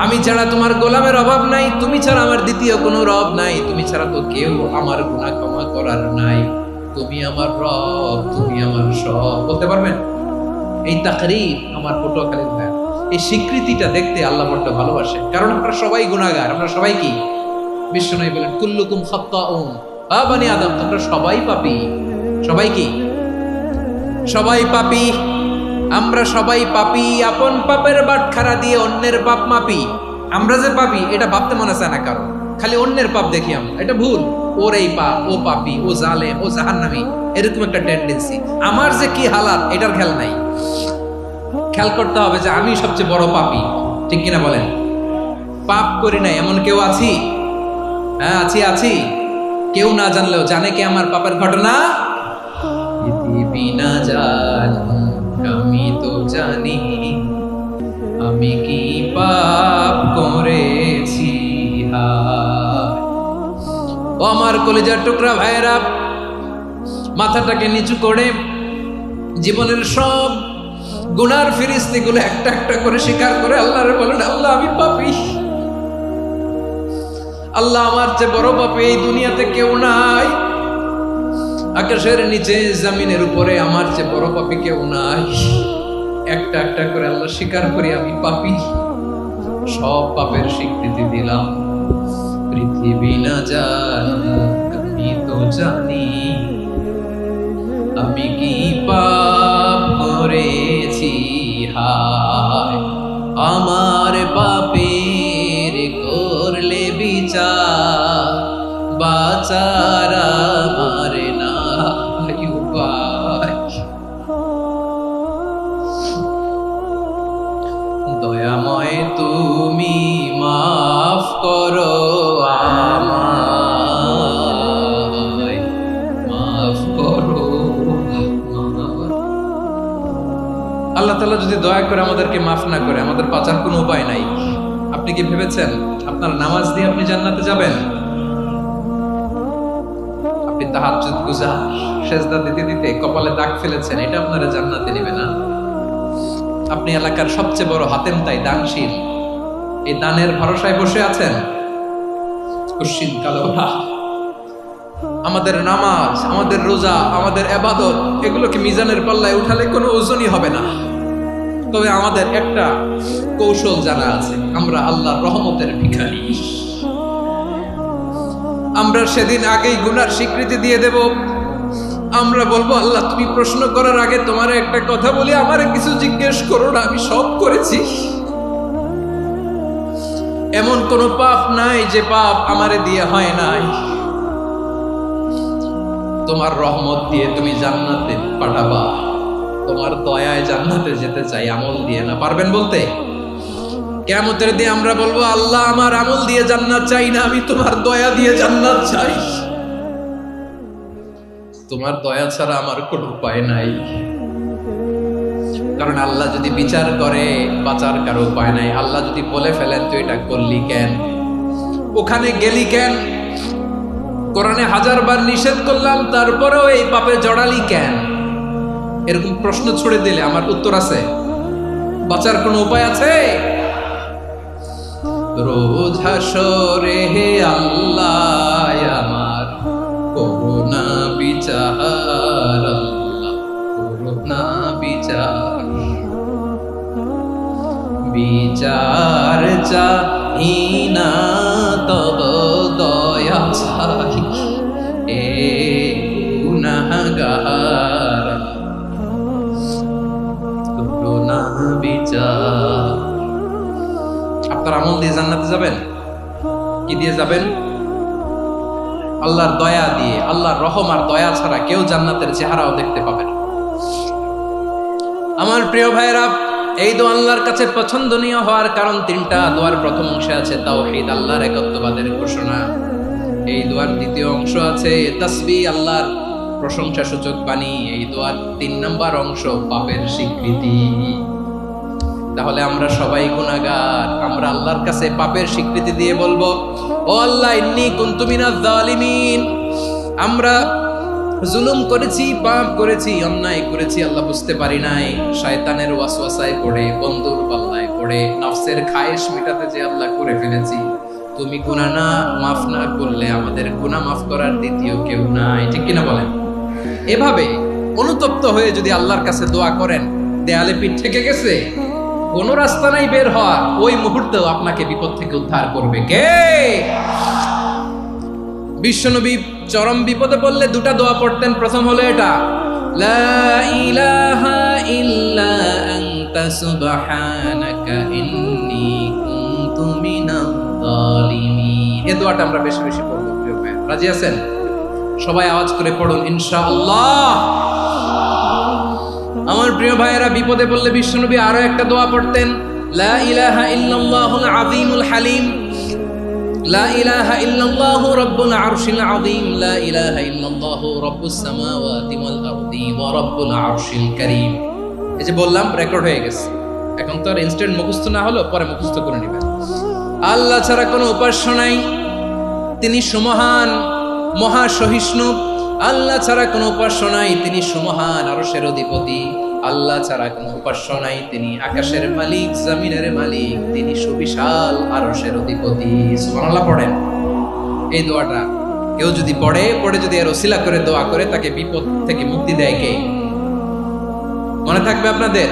S1: আমি ছাড়া তোমার গোলামের অভাব নাই, তুমি ছাড়া আমার দ্বিতীয় কোনো রব নাই, তুমি ছাড়া তো কেউ আমার গুনাহ ক্ষমা করার নাই, তুমি আমার রব, তুমি আমার সব। বলতে পারবেন? এই তাকরীর আমার পটুয়াখালীর ভাই, এই স্বীকৃতিটা দেখতে আল্লাহ বড় ভালোবাসে। কারণ আমরা সবাই গুনাহগার, আমরা সবাই কি? বিশ্বনবী বলেন কুল্লুকুম খাত্তাউন, বানি আদম তোমরা সবাই পাপী। সবাই কি? সবাই পাপী। আমরা সবাই পাপী। আপন পাপের বাটখারা দিয়ে অন্যের পাপ মাপি। আমরা যে পাপী এটা ভাবতে মনে চায় না কারণ, খালি অন্যের পাপ দেখি আমরা, এটা ভুল। ওর এই পাপ, ও পাপী, ও জালেম, ও জাহান্নামী, এরকম একটা টেন্ডেন্সি। আমার যে কি হালাত এটার খেয়াল নাই। খেয়াল করতে হবে যে আমি সবচেয়ে বড় পাপী, ঠিক কিনা বলেন? পাপ করি নাই এমন কেউ আছি? হ্যাঁ আছি, আছি। কেউ না জানলেও জানে কে আমার পাপের ঘটনা? পৃথিবী না জানো আমি তো জানি আমি কি পাপ করেছি। ও আমার কলিজার টুকরা ভাইয়েরা, মাথাটাকে নিচু করে জীবনের সব গুনার ফিরিস্তিগুলো একটা একটা করে স্বীকার করে আল্লাহরে বলেন, আল্লাহ আমি পাপী। আল্লাহ আমার চেয়ে বড় পাপী এই দুনিয়াতে কেউ নাই। আকাশের নিচে জমিনের উপরে আমার চেয়ে বড় পাপী কেউ নাই। একটা একটা করে আল্লাহ স্বীকার করি আমি পাপী। সব পাপের স্বীকৃতি দিলাম। পৃথিবী না জানো আমি তো জানি আমি কি পাপ করেছি। হায় আমার পাপের করলে বিচার, বাঁচার আমার নাই উপায়। দয়াময় তুমি মাফ করো আমায়, মাফ করো। আল্লাহ তাআলা যদি দয়া করে আমাদেরকে মাফ না করে, আমাদের বাঁচার কোনো উপায় নাই। আপনি কি ভেবেছেন আপনার নামাজ দিয়ে আপনি জান্নাতে যাবেন? আপনি তাহাজ্জুদ গুজার, সেজদা দিতে দিতে কপালে দাগ ফেলেছেন, এটা আপনারা জান্নাতে নেবে না। আপনি এলাকার সবচেয়ে বড় হাতেম তাই দানশীল, এই দানের ভরসায় বসে আছেন। কুশ্চিন কালো আমাদের নামাজ, আমাদের রোজা, আমাদের ইবাদত, এগুলোকে মিজানের পাল্লায় উঠালে কোনো ওজনই হবে না। তবে আমাদের একটা কৌশল জানা আছে, আমরা আল্লাহর রহমতের ভিখারি। আমরা সেদিন আগেই গুনার স্বীকৃতি দিয়ে দেব। আমরা বলবো, আল্লাহ তুমি প্রশ্ন করার আগে তোমার একটা কথা বলি, আমারে কিছু জিজ্ঞেস করো না, আমি সব করেছি। এমন কোন পাপ নাই যে পাপ আমারে দিয়ে হয় নাই। তোমার রহমত দিয়ে তুমি জান্নাতে পাঠাবা, তোমার দয়ায় জান্নাতে যেতে চাই, আমল দিয়ে না। পারবেন বলতে? কিয়ামতের দিন আমরা বলবো, আল্লাহ আমার আমল দিয়ে জান্নাত চাই না, আমি তোমার দয়া দিয়ে জান্নাত চাই। তোমার দয়া ছাড়া আমার কোনো উপায় নাই। কারণ আল্লাহ যদি বিচার করে বাঁচার কারো উপায় নাই। আল্লাহ যদি বলে ফেলেন তুই এটা করলি কেন, ওখানে গেলি কেন, কোরআনে 1000 বার নিষেধ করলাম তারপরেও এই পাপে জড়ালি কেন, এরকম প্রশ্ন ছুড়ে দিলে আমার উত্তর আছে? বাঁচার কোনো উপায় আছে? রোজ হাসরে হে আল্লাহ আমার করুণা বিচার, আল্লাহ করুণা বিচার, বিচার চাহি না তব দয়া চাই এ গুনাহগার করুণা বিচার। আপনার আমল দিয়ে জান্নাতে যাবেন? কি দিয়ে যাবেন? আল্লাহর দয়া দিয়ে। আল্লাহর রহম আর দয়া ছাড়া কেউ জান্নাতের চেহারাও দেখতে পাবে না। আমার প্রিয় ভাইরা, এই দোয়া আল্লাহর কাছে পছন্দনীয় হওয়ার কারণ তিনটা। দোয়ার প্রথম অংশে আছে তাওহীদ, আল্লাহর একত্ববাদের ঘোষণা। এই দোয়ার দ্বিতীয় অংশ আছে তাসবিহ, আল্লাহর প্রশংসা সূচক বাণী। এই দোয়ার 3 নম্বর অংশ পাপের স্বীকৃতি। তাহলে আমরা সবাই গুনাহগার। আমরা আল্লাহর কাছে পাপের স্বীকৃতি দিয়ে বলবো, ও আল্লাহ, ইন্নী কুনতু মিনাজ জালিমিন। আমরা জুলুম করেছি, পাপ করেছি, অন্যায় করেছি, আল্লাহ বুঝতে পারি নাই। শয়তানের ওয়াসওয়াসায় পড়ে, বন্ধুর পাল্লায় পড়ে, নফসের খায়েশ মেটাতে যে আল্লাহ করে ফেলেছি। তুমি গুনাহ না মাফ না করলে আমাদের গুনাহ মাফ করার দ্বিতীয় কেউ নাই। ঠিক কিনা বলেন? এভাবে অনুতপ্ত হয়ে যদি আল্লাহর কাছে দোয়া করেন, দেয়ালে পিঠ থেকে গেছে, কোনো রাস্তা নাই বের হওয়ার, ওই মুহূর্তেও আপনাকে বিপদ থেকে উদ্ধার করবে কে? বিশ্বনবী চরম বিপদে পড়লে দুটা দোয়া পড়তেন। প্রথম হলো এটা, লা ইলাহা ইল্লা আনতা সুবহানাকা ইন্নী কুনতু মিনাজ জালিমিন। এই দোয়াটা আমরা বেশি বেশি পড়ব। প্রিয় ভাই, রাজি আছেন? সবাই আওয়াজ করে পড়ুন ইনশাআল্লাহ। আমার প্রিয় ভাইয়েরা, বিপদে পড়লে বিশ্বনবী আরো একটা দোয়া পড়তেন, লা ইলাহা ইল্লাল্লাহুল আযীমুল হালিম, লা ইলাহা ইল্লাল্লাহু রাব্বুল আরশিল আযীম, লা ইলাহা ইল্লাল্লাহু রাব্বুস সামাওয়াতি ওয়াল আরদি ওয়া রাব্বুল আরশিল কারীম। এই যে বললাম, রেকর্ড হয়ে গেছে। এখন তো আর ইনস্ট্যান্ট মুখস্থ না হলো, পরে মুখস্থ করে নেবেন। আল্লাহ ছাড়া কোনো উপাস্য নাই, তিনি সুমহান, মহা সহিষ্ণু। আল্লাহ ছাড়া কোনো উপাস্য নাই, তিনি সুমহান, আরশের অধিপতি। আল্লাহ ছাড়া কোনো উপাস্য নাই, তিনি আকাশের মালিক, জমিনের মালিক, তিনি সুবিশাল, আরশের অধিপতি। সুবহানাল্লাহ পড়েন। এই দোয়াটা কেউ যদি পড়ে যদি এর ওসিলা করে দোয়া করে, তাকে বিপদ থেকে মুক্তি দেয় কে? মনে থাকবে আপনাদের?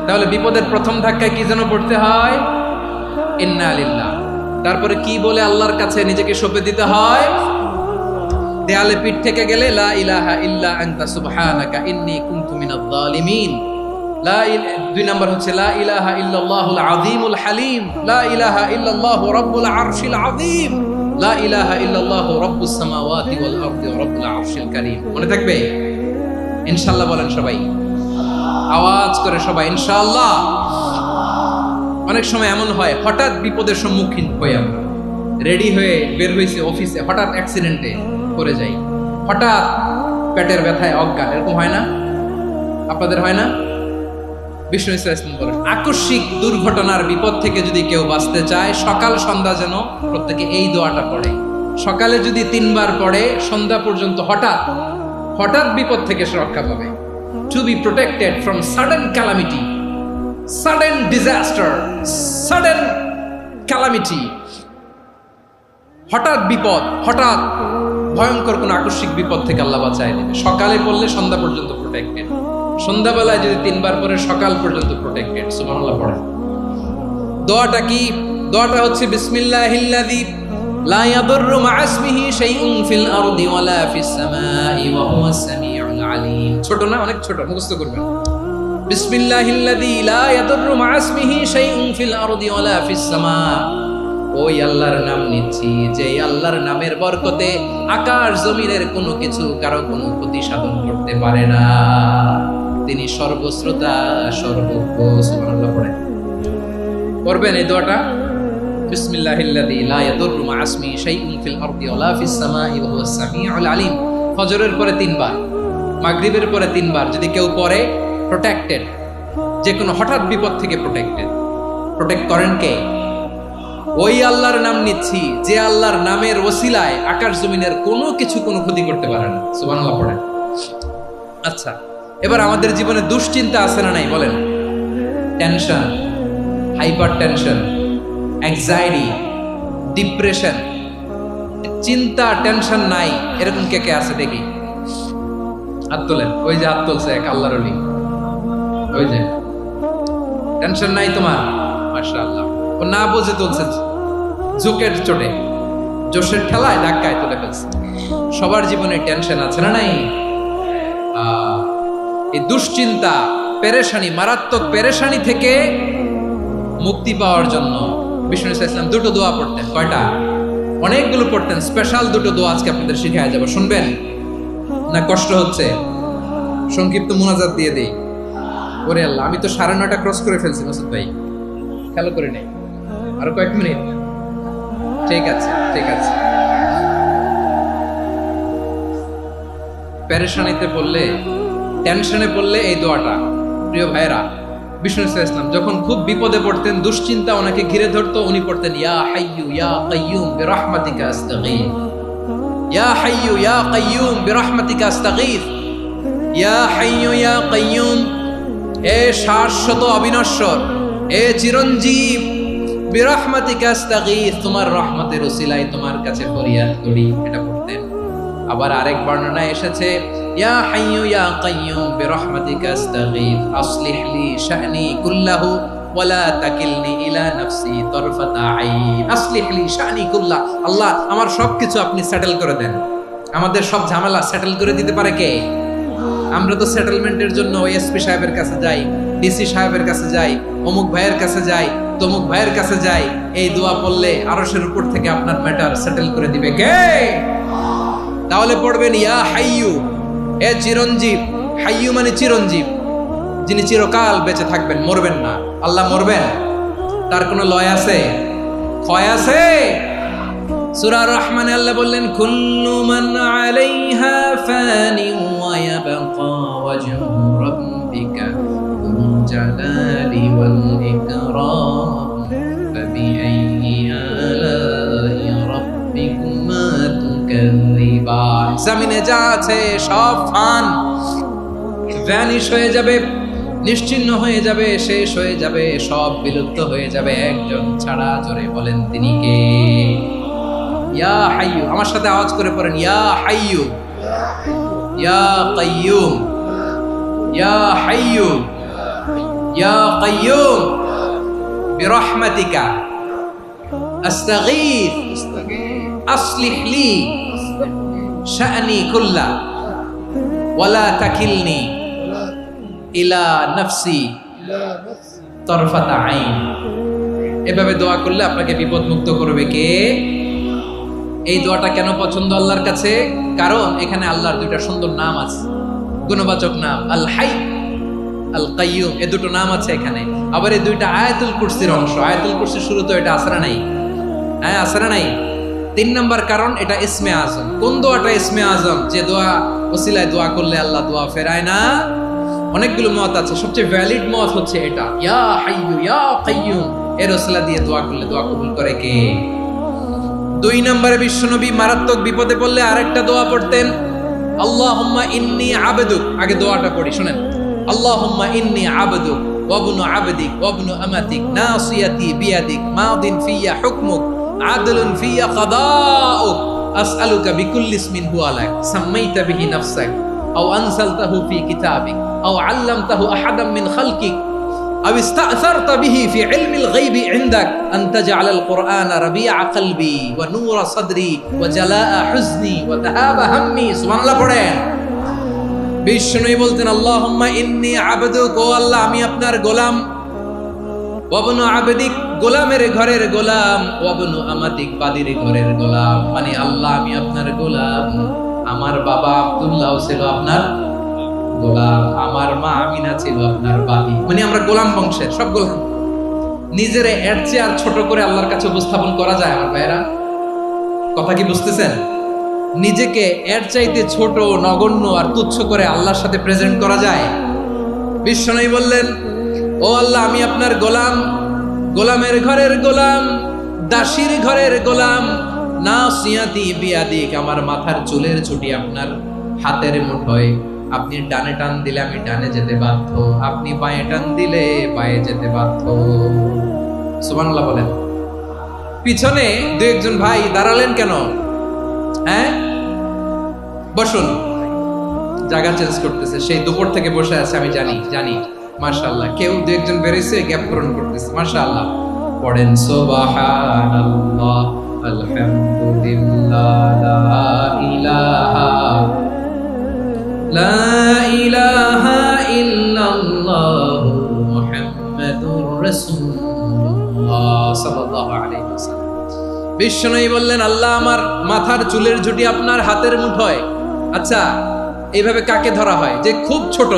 S1: তাহলে বিপদের প্রথম ধাক্কায় কি যেন পড়তে হয়? ইন্না লিল্লাহ। তারপরে কি বলে আল্লাহর কাছে নিজেকে সঁপে দিতে হয়? দেয়ালে পিঠ থেকে গেলে, লা ইলাহা ইল্লা আনতা সুবহানাকা ইন্নী কুনতু মিনাজ জালিমিন। দুই নাম্বার হচ্ছে লা ইলাহা ইল্লাল্লাহুল আযীমুল হালিম, লা ইলাহা ইল্লাল্লাহু রাব্বুল আরশিল আযীম, লা ইলাহা ইল্লাল্লাহু রাব্বুস সামাওয়াতি ওয়াল আরদি ওয়া রাব্বুল আরশিল কারীম। মনে থাকবে? ইনশাআল্লাহ বলেন সবাই, আওয়াজ করে সবাই ইনশাআল্লাহ। অনেক সময় এমন হয়, হঠাৎ বিপদের সম্মুখীন হই আমরা, রেডি হয়ে বের হয়েছে অফিসে, হঠাৎ অ্যাক্সিডেন্টে পড়ে যাই, হঠাৎ পেটের ব্যথায় অজ্ঞান। এরকম হয় না? আপনাদের হয় না? বিষ্ণু ইসলাম বলেন, আকস্মিক দুর্ঘটনার বিপদ থেকে যদি কেউ বাঁচতে চায়, সকাল সন্ধ্যা যেন প্রত্যেকে এই দোয়াটা পড়ে। সকালে যদি 3 বার পড়ে, সন্ধ্যা পর্যন্ত হঠাৎ বিপদ থেকে সে রক্ষা পাবে। To be protected from sudden calamity, sudden disaster, sudden calamity. হঠাৎ বিপদ, হঠাৎ ভয়ঙ্কর কোন আকস্মিক বিপদ থেকে আল্লাহ বাঁচায় দেবে। সকালে পড়লে সন্ধ্যা পর্যন্ত প্রোটেক্টেড, সন্ধ্যাবেলায় যদি 3 বার পরে সকাল পর্যন্ত প্রোটেক্টেড। সুবহানাল্লাহ পড়েন। দোয়াটা কি? দোয়াটা হচ্ছে বিসমিল্লাহিল্লাযী লা ইয়াদুররু মা ইসমিহি শাইউন ফিল আরদি ওয়ালা ফিস সামাই ওয়া হুয়াস সামিউল আলীম। ছোট না? অনেক ছোট, মুখস্থ করবেন। বিসমিল্লাহিল্লাযী লা ইয়াদুররু মা ইসমিহি শাইউন ফিল আরদি ওয়ালা ফিস সামা। ওই আল্লাহর নাম নিচ্ছি, যে আল্লাহর নামের বরকতে আকাশ জমিনের কোনো কিছু কারো কোনো ক্ষতি সাধন করতে পারে না। তিনি সর্বশ্রোতা, সর্বজ্ঞ। সুবহানাল্লাহ পড়েন। পড়বেন এই দোয়াটা, বিসমিল্লাহিল্লাযী লা ইয়াদুররু মা ইসমিহি শাইউন ফিল আরদি ওয়ালা ফিস সামাই ওয়া হুয়াস সামিউল আলীম। ফজরের পরে 3 বার, মাগরিবের পরে 3 বার যদি কেউ পড়ে, প্রোটেক্টেড, যে কোনো হঠাৎ বিপদ থেকে প্রোটেক্টেড। প্রোটেক্ট করেন কে? ওই আল্লাহর নাম নিচ্ছি, যে আল্লাহর নামের ওসিলায় আকাশ জমিনের কোনো কিছু কোনো ক্ষতি করতে পারে না। সুবহানাল্লাহ পড়েন। আচ্ছা, এবার আমাদের জীবনে দুশ্চিন্তা আছে না নাই বলেন? Tension, hyper tension, anxiety, depression, চিন্তা, টেনশন নাই, এরকম কে কে আছে দেখি? হাত তোলেন। ওই যে হাত তুলছে এক আল্লাহর ওলি, ওই যে। টেনশন নাই তোমার? মাশাআল্লাহ। ও না বুঝে তুলছে, ঝুঁকের চোটে। জোশের ঠেলায় ধাক্কায় তুলে ফেলছে। সবার জীবনে টেনশন আছে না নাই? এই দুশ্চিন্তা, পেরেশানি, মারাত্মক পেরেশানি থেকে মুক্তি পাওয়ার জন্য বিষ্ণু ইসলাম দুটো দোয়া পড়তেন। কয়টা? অনেকগুলো পড়তেন। স্পেশাল দুটো দোয়া আজকে আপনাদের শিখায় যাব, শুনবেন না? কষ্ট হচ্ছে? সংক্ষিপ্ত মুনাজাত দিয়ে দেই। ওরে আল্লাহ, আমি তো 9:30 ক্রস করে ফেলছি মাসুদ ভাই, খেয়াল করে নেই। আরো কয়েক মিনিট। ঠিক আছে, ঠিক আছে। পেরেশানিতে পড়লে, টেনশনে পড়লে এই দোয়াটা, প্রিয় ভাইরা, বিষ্ণু ইসলাম যখন খুব বিপদে পড়তেন, দুশ্চিন্তা ওনাকে ঘিরে ধরতো, উনি পড়তেন ইয়া হাইয়ু ইয়া কাইয়ুম বিরহমাতিকা আস্তাগীথ, ইয়া হাইয়ু ইয়া কাইয়ুম বিরহমাতিকা আস্তাগীথ, ইয়া হাইয়ু ইয়া কাইয়ুম, এ শাশ্বত অবিনশ্বর, এ চিরঞ্জীব, বিরহমাতিকা আস্তাগীথ, তোমার রহমতের উসিলায় তোমার কাছে ফরিয়াদ করি। এটা পড়তেন। আবার আরেক বর্ণনায় এসেছে ইয়া হাইয়ু ইয়া কাইয়ুম বিরহমাতিকা আস্তাগীথ আসলিহ লি শা'নি কুল্লাহু ওয়ালা তাকিলনি ইলা নাফসি তারফাতা আইন। আসলিহ লি শা'নি কুল্লাহ, আল্লাহ আমার সবকিছু আপনি সেটেল করে দেন। আমাদের সব ঝামেলা সেটেল করে দিতে পারে কে? আমরা তো সেটেলমেন্টের জন্য এসপি সাহেবের কাছে যাই, ডিসি সাহেবের কাছে যাই, অমুক ভাইয়ের কাছে যাই, তমুক ভাইয়ের কাছে যাই। এই দোয়া পড়লে আরশের উপর থেকে আপনার ম্যাটার সেটেল করে দিবে কে? তাহলে পড়বেন ইয়া হাইয়ু, এ চিরঞ্জীব। হাইয়ু মানে চিরঞ্জীব, যিনি চিরকাল বেঁচে থাকবেন, মরবেন না। আল্লাহ মরবেন? তার কোনো লয় আছে? ক্ষয় আছে? সূরা রহমানে আল্লাহ বললেন কুল্লু মান আলাইহা ফানি ওয়া ইয়াবকা ওয়াজহু রাব্বিকা যুল জালালি ওয়াল ইকরাম ফাবিআইয়ি আলাই রাব্বিকুমা তুকাযযিবান। জমিনে যা আছে সব ফান, ভ্যানিশ হয়ে যাবে, নিশ্চিহ্ন হয়ে যাবে, শেষ হয়ে যাবে, সব বিলুপ্ত হয়ে যাবে, একজন ছাড়া। জোরে বলেন তিনি কে? ইয়া হাইয়ু। আমার সাথে আওয়াজ করে পড়েন ইয়া হাইয়ু ইয়া কাইয়ুম ইয়া হাইয়ু ইয়া কাইয়ুম বিরহমাতিকা আস্তাগীথ আসলিহ লি শা'নি কুল্লা ওয়ালা তাকিলনি ইলা নাফসি তারফাতা আইন। এভাবে দোয়া করলে আপনাকে বিপদ মুক্ত করবে কে? এই দোয়াটা কেন পছন্দ আল্লাহর কাছে? কারণ এখানে আল্লাহর দুইটা সুন্দর নাম আছে, গুণবাচক নাম, আল হাই, আল কাইয়ুম। এই দুটো নাম আছে এখানে। আবার এই দুইটা আয়াতুল কুরসির অংশ। আয়াতুল কুরসির শুরু তো এটা আসরা নাই? হ্যাঁ, আসরা নাই। 3 নাম্বার কারণ, এটা ইসমে আজম। কোন দোয়াটা ইসমে আজম? যে দোয়া ওসিলায় দোয়া করলে আল্লাহ দোয়া ফেরায় না। অনেকগুলো মত আছে, সবচেয়ে ভ্যালিড মত হচ্ছে এটা, ইয়া হাইয়ু ইয়া কাইয়ুম। এর ওসিলা দিয়ে দোয়া করলে দোয়া কবুল করে কে? 2 নম্বরে বিশ্বনবী মারাত্মক বিপদে পড়লে আরেকটা দোয়া পড়তেন, আল্লাহুম্মা ইন্নী আবদুক। আগে দোয়াটা পড়ি, শুনেন। আল্লাহুম্মা ইন্নী আবদুক ওয়া ইবনু আবদিক ওয়া ইবনু আমাতিক নাসিয়াতি বিয়াদিক মাদিন ফিয়া হুকমুক আদলুন ফিয়া কাদাউক আসআলুকা বিকুল্লি ইসমিন হুয়া লাক সাম্মাইতা বিহি নাফসাক আও আনসালতাহু ফি কিতাবিক আও আল্লামতাহু আহাদাম মিন খালকিক أو استأثرت به في علم الغيب عندك أن تجعل القرآن ربيع قلبي ونور صدري وجلاء حزني وذهاب همي। سبحان الله পড়েন। বিষ্ণু বলতেন আল্লাহুম্মা ইন্নী আবদুক, ও আল্লাহ আমি আপনার গোলাম, ওয়া ইবনু আবদিক, গোলামের ঘরের গোলাম, ওয়া ইবনু আমাতিক, বাদীর ঘরের গোলাম। মানে আল্লাহ আমি আপনার গোলাম। আমার বাবা আব্দুল্লাহ ছিল আপনার গোলাম, আমার মা আমিনা ছিল আপনার বাদী। মানে আমরা গোলাম বংশের, সব গোলাম। নিজের এর চেয়ে আর ছোট করে আল্লাহর কাছে উপস্থাপন করা যায় আমার ভাইরা? কথা কি বুঝতেছেন? নিজেকে এর চাইতে ছোট, নগণ্য আর তুচ্ছ করে আল্লাহর সাথে প্রেজেন্ট করা যায়? বিশ্বনবী বললেন, ও আল্লাহ আমি আপনার গোলাম, গোলামের ঘরের গোলাম, দাসীর ঘরের গোলাম, নাসিয়াতি বিয়াদিক, আমার মাথার চুলের ছুটি আপনার হাতের মুঠোয়। আপনি ডানে টান দিলে আমি ডানে যেতে বাধ্য, আপনি বাঁয়ে টান দিলে বাঁয়ে যেতে বাধ্য। সুবহানাল্লাহ বলেন। পিছনে 2-1 ভাই দাঁড়ালেন কেন? হ্যাঁ, বসুন। জায়গা চেঞ্জ করতেছে, সেই দুপুর থেকে বসে আছে, আমি জানি। মাশাআল্লাহ, কেউ 2-1 বেরিয়েছে, গ্যাপ পূরণ করতেছে। মাশাআল্লাহ। পড়েন সুবহানাল্লাহ আলহামদুলিল্লাহ, লা ইলাহা ইল্লাল্লাহু মুহাম্মাদুর রাসূলুল্লাহ সাল্লাল্লাহু আলাইহি ওয়াসাল্লাম। বিশ্বনবী বললেন, আল্লাহ আমার মাথার চুলের ঝুঁটি আপনার হাতের মুঠোয়। আচ্ছা, এইভাবে কাকে ধরা হয়? যে খুব ছোট,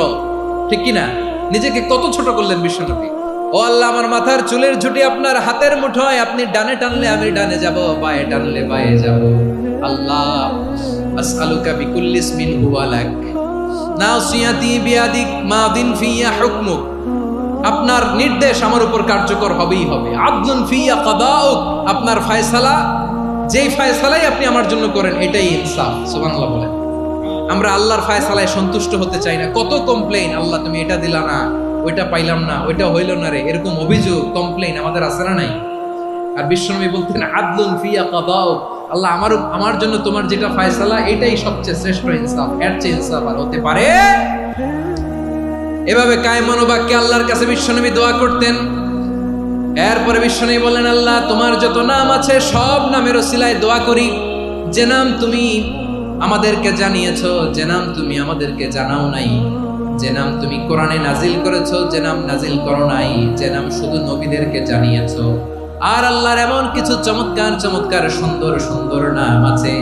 S1: ঠিক কি না? নিজেকে কত ছোট করলেন বিশ্বনবী। ও আল্লাহ, আমার মাথার চুলের ঝুঁটি আপনার হাতের মুঠোয়, আপনি ডানে টানলে আমি ডানে যাব, বায়ে টানলে বায়ে যাব। আল্লাহ, আসআলুকা বিকুল্লি ইসমিন হুয়া লাক, নাসিয়াতি বিয়াদিক, মাদিন ফিয়া হুকমুক। আপনার নির্দেশ আমার উপর কার্যকর হবেই হবে। আদলুন ফিয়া কাদাউক, আপনার ফয়সালা, যেই ফয়সালাই আপনি আমার জন্য করেন এটাই ইনসাফ। সুবহানাল্লাহ বলেন। আমরা আল্লাহর ফয়সালায় সন্তুষ্ট হতে চাই না। কত কমপ্লেইন, আল্লাহ তুমি এটা দিলা না, ওইটা পাইলাম না, ওইটা হইল না রে, এরকম অভিযোগ, কমপ্লেইন আমাদের আছে না নাই? আর বিশ্বনবী বলতেন, আদলুন ফিয়া কাদাউক, আল্লাহ আমার জন্য তোমার যেটা ফয়সালা এটাই সবচেয়ে শ্রেষ্ঠ ইনসাফ, এর চেয়ে ইনসাফ আর হতে পারে? এভাবে কায়মান বাক্যে আল্লাহর কাছে বিশ্বনবী দোয়া করতেন। এরপরে বিশ্বনবী বললেন, আল্লাহ তোমার যত নাম আছে সব নামের ওসিলায় দোয়া করি, যে নাম তুমি আমাদেরকে জানিয়েছো, যে নাম তুমি আমাদেরকে জানাও নাই, যে নাম তুমি কোরআনে নাজিল করেছো, যে নাম নাজিল করো নাই, যে নাম শুধু নবীদেরকে জানিয়েছো। আর আল্লাহর এমন কিছু চমৎকার চমৎকার সুন্দর সুন্দর নাম আছে,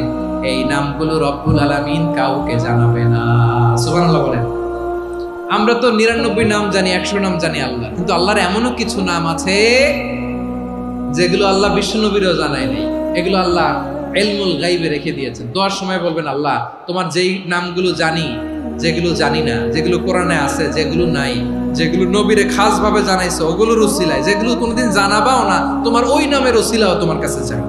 S1: এই নামগুলো রব্বুল আলামিন কাউকে জানাবে না। সুবহানাল্লাহ বলেন। আমরা তো 99 নাম জানি, 100 নাম জানি আল্লাহ, কিন্তু আল্লাহর এমনও কিছু নাম আছে যেগুলো আল্লাহ বিশ্বনবীরও জানায় নাই। এগুলো আল্লাহ ইলমুল গায়বে রেখে দিয়েছেন। দোয়ার সময় বলবেন, আল্লাহ তোমার যেই নামগুলো জানি, যেগুলো জানি না, যেগুলো কোরআনে আছে, যেগুলো নাই, যেগুলো নবীরে খাস ভাবে জানাইছো ওগুলোর উসিলায়, যেগুলো কোনোদিন জানাবাও না, তোমার ওই নামের উসিলাও তোমার কাছে চাই।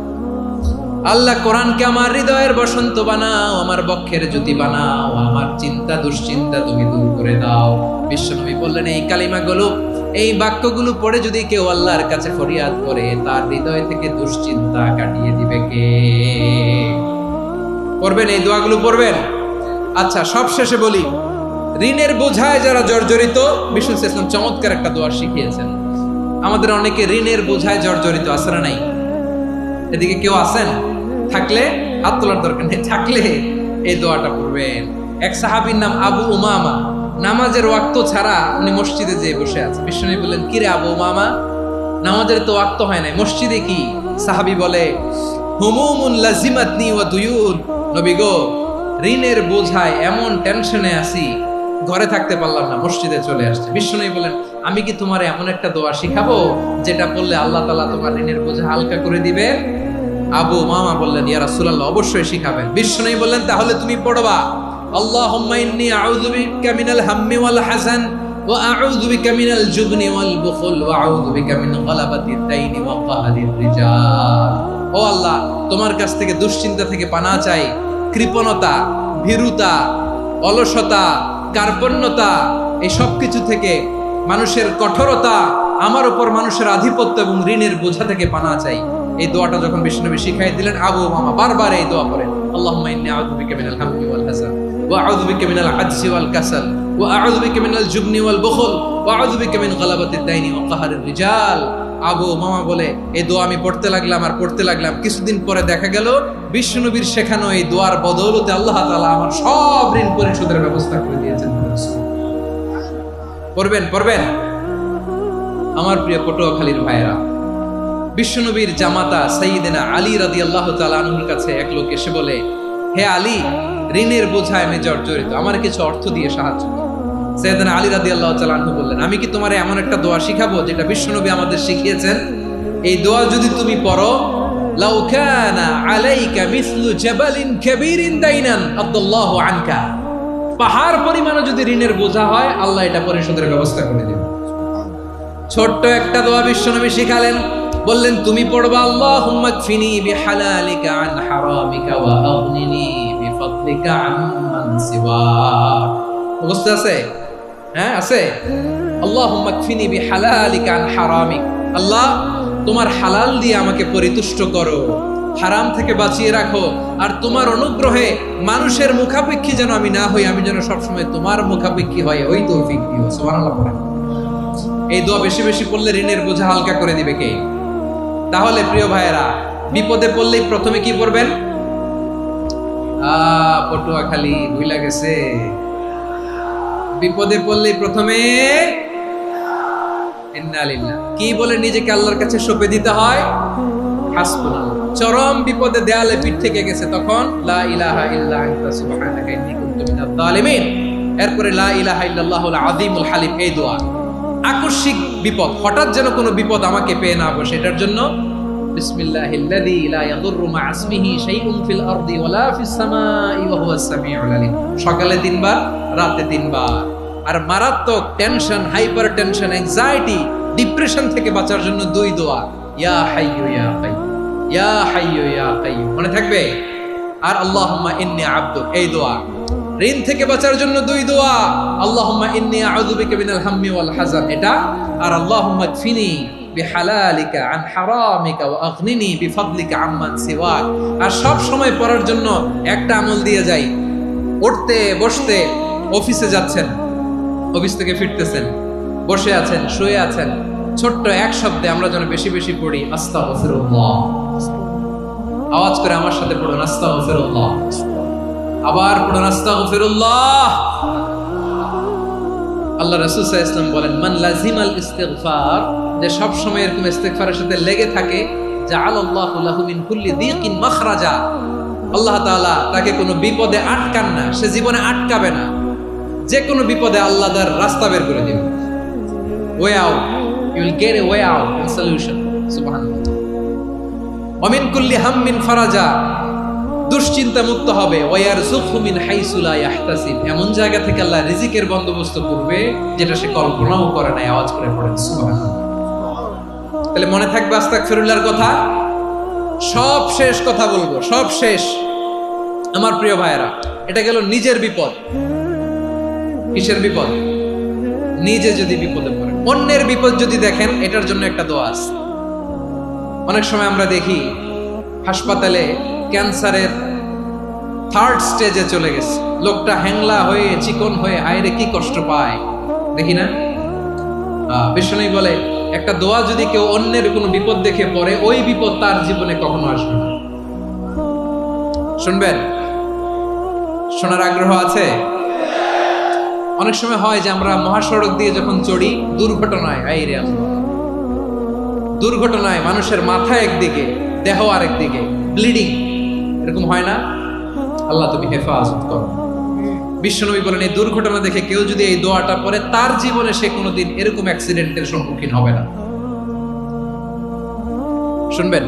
S1: আল্লাহ কোরআনকে আমার হৃদয়ের বসন্ত বানাও, আমার বক্ষের জ্যোতি বানাও, আমার চিন্তা দুশ্চিন্তা তুমি দূর করে দাও। বিশ্বনবী বললেন, এই কালিমাগুলো, এই বাক্যগুলো পড়ে যদি কেউ আল্লাহর কাছে ফরিয়াদ করে, তার হৃদয় থেকে দুশ্চিন্তা কাটিয়ে দিবে কে? পড়বেন, এই দোয়াগুলো পড়বেন। আচ্ছা, সব শেষে বলি, ঋণের বোঝায় যারা জর্জরিত, বিষ্ণু ইসলাম চমৎকার একটা দোয়া শিখিয়েছেন। আমাদের অনেকে ঋণের বোঝায় জর্জরিত, আছে না নাই? এদিকে কেউ আছেন? থাকলে হাত তোলার দরকার নেই, থাকলে এই দোয়াটা পড়বেন। এক সাহাবীর নাম আবু উমামা, নামাজের ওয়াক্ত ছাড়া উনি মসজিদে যেয়ে বসে আছে। বিশ্বনবী বললেন, কি রে আবু উমামা, নামাজের তো ওয়াক্ত হয় নাই, মসজিদে কি? সাহাবী বলে, হুমুমুন লাজিমাতনি ওয়া দুয়ুন, নবী গো, ঋণের বোঝায় এমন টেনশনে আছি, ঘরে থাকতে পারলাম না, মসজিদে চলে আসছে। বিশ্বনবী বলেন, আমি কি তোমার এমন একটা দোয়া শিখাবো যেটা বললে আল্লাহ তাআলা তোমার ঋণের বোঝা হালকা করে দিবে? আবু উমামা বললেন, ইয়া রাসূলুল্লাহ, অবশ্যই শিখাবেন। বিশ্বনবী বললেন, তাহলে তুমি পড়বা, আল্লাহুম্মা ইন্নী আউযু বিকা মিনাল হাম্মি ওয়াল হাসান ওয়া আউযু বিকা মিনাল জুবনি ওয়াল বুখল ওয়া আউযু বিকা মিন গালাবাতিদ দাইনি ওয়া কাহরির রিজাল। ও আল্লাহ, তোমার কাছ থেকে দুশ্চিন্তা থেকে পানাহ চাই, কৃপণতা, ভীরুতা, অলসতা, কার্পণ্যতা, এই সব কিছু থেকে, মানুষের কঠোরতা, আমার উপর মানুষের আধিপত্য এবং ঋণের বোঝা থেকে পানাহ চাই। এই দোয়াটা যখন বিশ্বনবী শিখাই দিলেন, আবু উমামা বারবার এই দোয়া করেন, আল্লাহুম্মা ইন্নী আউযু বিকা মিনাল হাম্মি ওয়াল হাসান ওয়া আউযু বিকা মিনাল আজজি ওয়াল কাসাল ওয়া আউযু বিকা মিনাল জুবনি ওয়াল বুখল ওয়া আউযু বিকা মিন গালাবাতিদ দাইনি ওয়া কাহরির রিজাল। আবু উমামা বলে, এই দোয়া আমি পড়তে লাগলাম আর পড়তে লাগলাম, কিছুদিন পরে দেখা গেল বিশ্বনবীর শেখানো এই দোয়ার বদৌলতে আল্লাহ তাআলা আমার সব ঋণ পরিশোধের ব্যবস্থা করে দিয়েছেন। পড়বেন, পড়বেন। আমার প্রিয় পটুয়াখালীর ভাইয়েরা, বিশ্বনবীর জামাতা সাইয়্যিদিনা আলী রাদিয়াল্লাহু তাআলা আনহুর কাছে এক লোক এসে বলে, হে আলী, ঋণের বোঝায় আমি জর্জরিত, আমার কিছু অর্থ দিয়ে সাহায্য করো। সাইয়্যিদিনা আলী রাদিয়াল্লাহু তাআলা আনহু বললেন, আমি কি তোমারে এমন একটা দোয়া শিখাবো যেটা বিশ্বনবী আমাদের শিখিয়েছেন? এই দোয়া যদি তুমি পড়ো, লাউ কানা আলাইকা মিসলু জাবালিন কাবীরিন দাইনান আদাল্লাহু আনকা, পাহাড় পরিমাণও যদি ঋণের বোঝা হয়, আল্লাহ এটা পরিশোধের ব্যবস্থা করে দেবে। ছোট্ট একটা দোয়া বিশ্বনবী শিখালেন, বললেন, তুমি পড়বা, আল্লাহুম্মা কফিনি বিহালালিকা আন হারামিকা ওয়া আগনিনি বিফাদলিকা আম্মান সিওয়াক। বুঝতে আছে? হ্যাঁ, আছে। আল্লাহুম্মা কফিনি বিহালালিকা আন হারামিক, আল্লাহ তোমার হালাল দিয়ে আমাকে পরিতুষ্ট করো, হারাম থেকে বাঁচিয়ে রাখো, আর তোমার অনুগ্রহে মানুষের মুখাপেক্ষী যেন আমি না হই, আমি যেন সবসময় তোমার মুখাপেক্ষী হয়, ওই তৌফিক দিও। সুবহানাল্লাহ পড়েন। এই দোয়া বেশি বেশি পড়লে ঋণের বোঝা হালকা করে দিবে কে? তাহলে প্রিয় ভাইয়েরা, বিপদে পড়লেই প্রথমে কি পড়বেন? পটুয়াখালী ভুইলা গেছে। বিপদে পড়লেই প্রথমে ইন্না লিল্লাহ কি বলে নিজেকে আল্লাহর কাছে সঁপে দিতে হয়? হাসবুনাল্লাহ। চরম বিপদে দেয়ালে পিঠ থেকে গেছে, তখন লা ইলাহা ইল্লা আনতা সুবহানাকা ইন্নী কুনতু মিনাজ জালিমিন। এরপরে লা ইলাহা ইল্লাল্লাহুল আযীমুল হালিম, এই দোয়া। আকস্মিক বিপদ, হঠাৎ যেন কোনো বিপদ আমাকে পেয়ে না বসে, এটার জন্য বিসমিল্লাহিল্লাযী লা ইয়াদুররু মা ইসমিহি শাইউন ফিল আরদি ওয়ালা ফিস সামাই ওয়া হুয়াস সামিউল আলীম। সকালে 3 বার, রাতে 3 বার। আর মারাত্মক tension, hyper tension, anxiety, depression থেকে বাঁচার জন্য 2 দোয়া, ইয়া হাইয়্যু ইয়া কাইয়্যুম, ইয়া হাইয়্যু ইয়া কাইয়্যুম, মনে থাকবে? আর আল্লাহুম্মা ইন্নী আবদুক, এই দোয়া। ঋণ থেকে বাঁচার জন্য 2 দোয়া, আল্লাহুম্মা ইন্নী আউযু বিকা মিনাল হাম্মি ওয়াল হাযান, এটা। আর আল্লাহুম্মা কফিনি বিহালালিকা আন হারামিকা ওয়া আগনিনি বিফাদলিকা আম্মান সিওয়াক। আর সব সময় পড়ার জন্য একটা আমল দিয়ে যাই, উঠতে বসতে, অফিসে যাচ্ছেন, অফিস থেকে ফিরতেছেন, বসে আছেন, শুয়ে আছেন, ছোট্ট এক শব্দে আমরা যেন বেশি বেশি পড়ি আস্তাগফিরুল্লাহ। আওয়াজ করে আমার সাথে পড়ুন আস্তাগফিরুল্লাহ। আবার পড়ুন আস্তাগফিরুল্লাহ। আল্লাহ রাসূল সাল্লাল্লাহু আলাইহি ওয়াসাল্লাম বলেন, মান লাজিমাল ইস্তিগফার, যে সব সময় এরকম ইস্তিগফারের সাথে লেগে থাকে, জাআলাল্লাহু লাহু মিন কুল্লি দিকিন মাখরাজা, আল্লাহ তাআলা তাকে কোনো বিপদে আটকান না, সে জীবনে আটকাবে না। যে কোনো বিপদে আল্লাহ তার রাস্তা বের করে দিবেন, way out, you will get a way out and solution. সুবহানাল্লাহ। ওয়া মিন কুল্লি হাম্মিন ফারাজা, দুশ্চিন্তা মুক্ত হবে। ওয়ারযুকহু মিন হাইসু লা ইয়াহতাসিব, এমন জায়গা থেকে আল্লাহ রিজিকের বন্দোবস্ত করবে যেটা সে কল্পনাও করে নাই। আওয়াজ করে পড়েন সুবহানাল্লাহ। তাহলে মনে থাকবে আস্তাগফিরুল্লাহর কথা। সব শেষ কথা বলবো, সব শেষ আমার প্রিয় ভাইয়েরা। এটা গেল নিজের বিপদ। কিসের বিপদ? নিজে যদি বিপদে পড়েন। অন্যের বিপদ যদি দেখেন, এটার জন্য একটা দোয়া আছে। অনেক সময় আমরা দেখি হাসপাতালে ক্যান্সারের 3rd স্টেজে চলে গেছে, লোকটা হ্যাংলা হয়ে, চিকন হয়ে, হায়রে কি কষ্ট পায়, দেখি না? বিষ্ণু বলে, একটা দোয়া যদি কেউ অন্যের কোনো বিপদ দেখে পড়ে, ওই বিপদ তার জীবনে কখনো আসবে না। শুনবেন? শোনার আগ্রহ আছে? অনেক সময় হয় যে আমরা মহাসড়ক দিয়ে যখন চড়ি, দুর্ঘটনায়, আইরে আল্লাহ, দুর্ঘটনায় মানুষের মাথা একদিকে, দেহ আরেকদিকে, ব্লিডিং, এরকম হয় না? আল্লাহ তুমি হেফাজত করো। বিশ্বনবী বলেন, এই দুর্ঘটনা দেখে কেউ যদি এই দোয়াটা পড়ে, তার জীবনে সে কোনোদিন এরকম অ্যাক্সিডেন্টের সম্মুখীন হবে না। শুনবেন?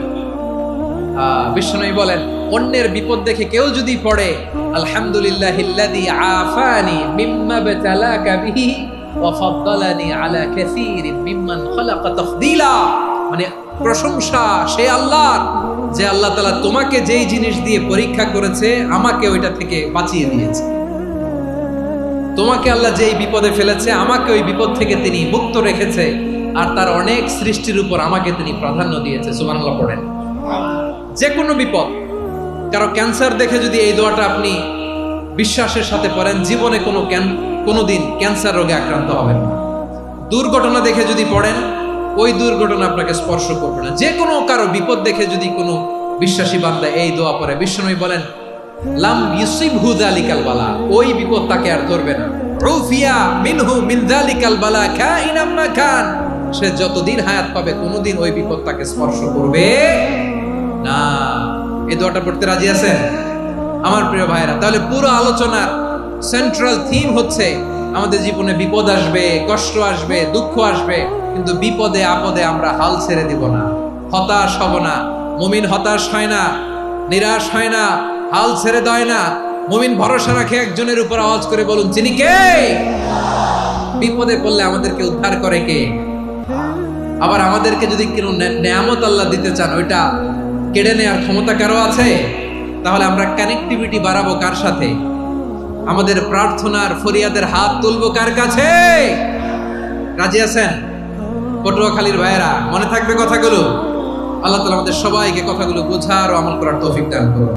S1: বিশ্বনবী বলেন, অন্যের বিপদ দেখে কেউ যদি পড়ে, আলহামদুলিল্লাহিল্লাযী আফানি মিম্মা বাতালাকা বিহি ওয়া ফাদ্দালানি আলা কাসীরিন মিম্মান খালাকা তাফদীলা, মানে প্রশংসা সে আল্লাহর, যে আল্লাহ তাআলা তোমাকে যেই জিনিস দিয়ে পরীক্ষা করেছে, আমাকে ওইটা থেকে বাঁচিয়ে দিয়েছে। তোমাকে আল্লাহ যেই বিপদে ফেলেছে, আমাকে ওই বিপদ থেকে তিনি মুক্ত রেখেছে, আর তার অনেক সৃষ্টির উপর আমাকে তিনি প্রাধান্য দিয়েছে। সুবহানাল্লাহ পড়েন। যে কোনো বিপদ, কারো ক্যান্সার দেখে যদি এই দোয়াটা আপনি বিশ্বাসের সাথে পড়েন, জীবনে কোনোদিন ক্যান্সার রোগে আক্রান্ত হবেন না। দুর্ঘটনা দেখে যদি পড়েন, ওই দুর্ঘটনা আপনাকে স্পর্শ করবে না। যে কোনো কারো বিপদ দেখে যদি কোনো বিশ্বাসী বান্দা এই দোয়া পড়ে, বিশ্বনবী বলেন, লাম ইউসিবহু যালিকাল বালা, ওই বিপদ তাকে আর ধরবে না। উফিয়া মিনহু মিন যালিকাল বালা কাইনাম মা কান, সে যতদিন হায়াত পাবে কোনোদিন ওই বিপদ তাকে স্পর্শ করবে না। এই দোয়াটা পড়তে রাজি আছেন আমার প্রিয় ভাইরা? তাহলে পুরো আলোচনার সেন্ট্রাল থিম হচ্ছে, আমাদের জীবনে বিপদ আসবে, কষ্ট আসবে, দুঃখ আসবে, কিন্তু বিপদে আপদে আমরা হাল ছেড়ে দিব না, হতাশ হব না। মুমিন হতাশ হয় না, নিরাশ হয় না, হাল ছেড়ে দেয় না। মুমিন ভরসা রাখে একজনের উপর। আওয়াজ করে বলুন, যিনি কে? বিপদে পড়লে আমাদেরকে উদ্ধার করে কে? আবার আমাদেরকে যদি কোনো নেয়ামত আল্লাহ দিতে চান, ওইটা কেড়ে নেওয়ার ক্ষমতা কারো আছে? তাহলে আমরা কানেক্টিভিটি বাড়াবো কার সাথে? আমাদের প্রার্থনার ফরিয়াদের হাত তুলবো কার কাছে? রাজি আছেন পটুয়াখালীর ভাইয়েরা? মনে থাকবে কথাগুলো? আল্লাহ তাআলা আমাদের সবাইকে কথাগুলো বোঝার ও আমল করার তৌফিক দান করুন।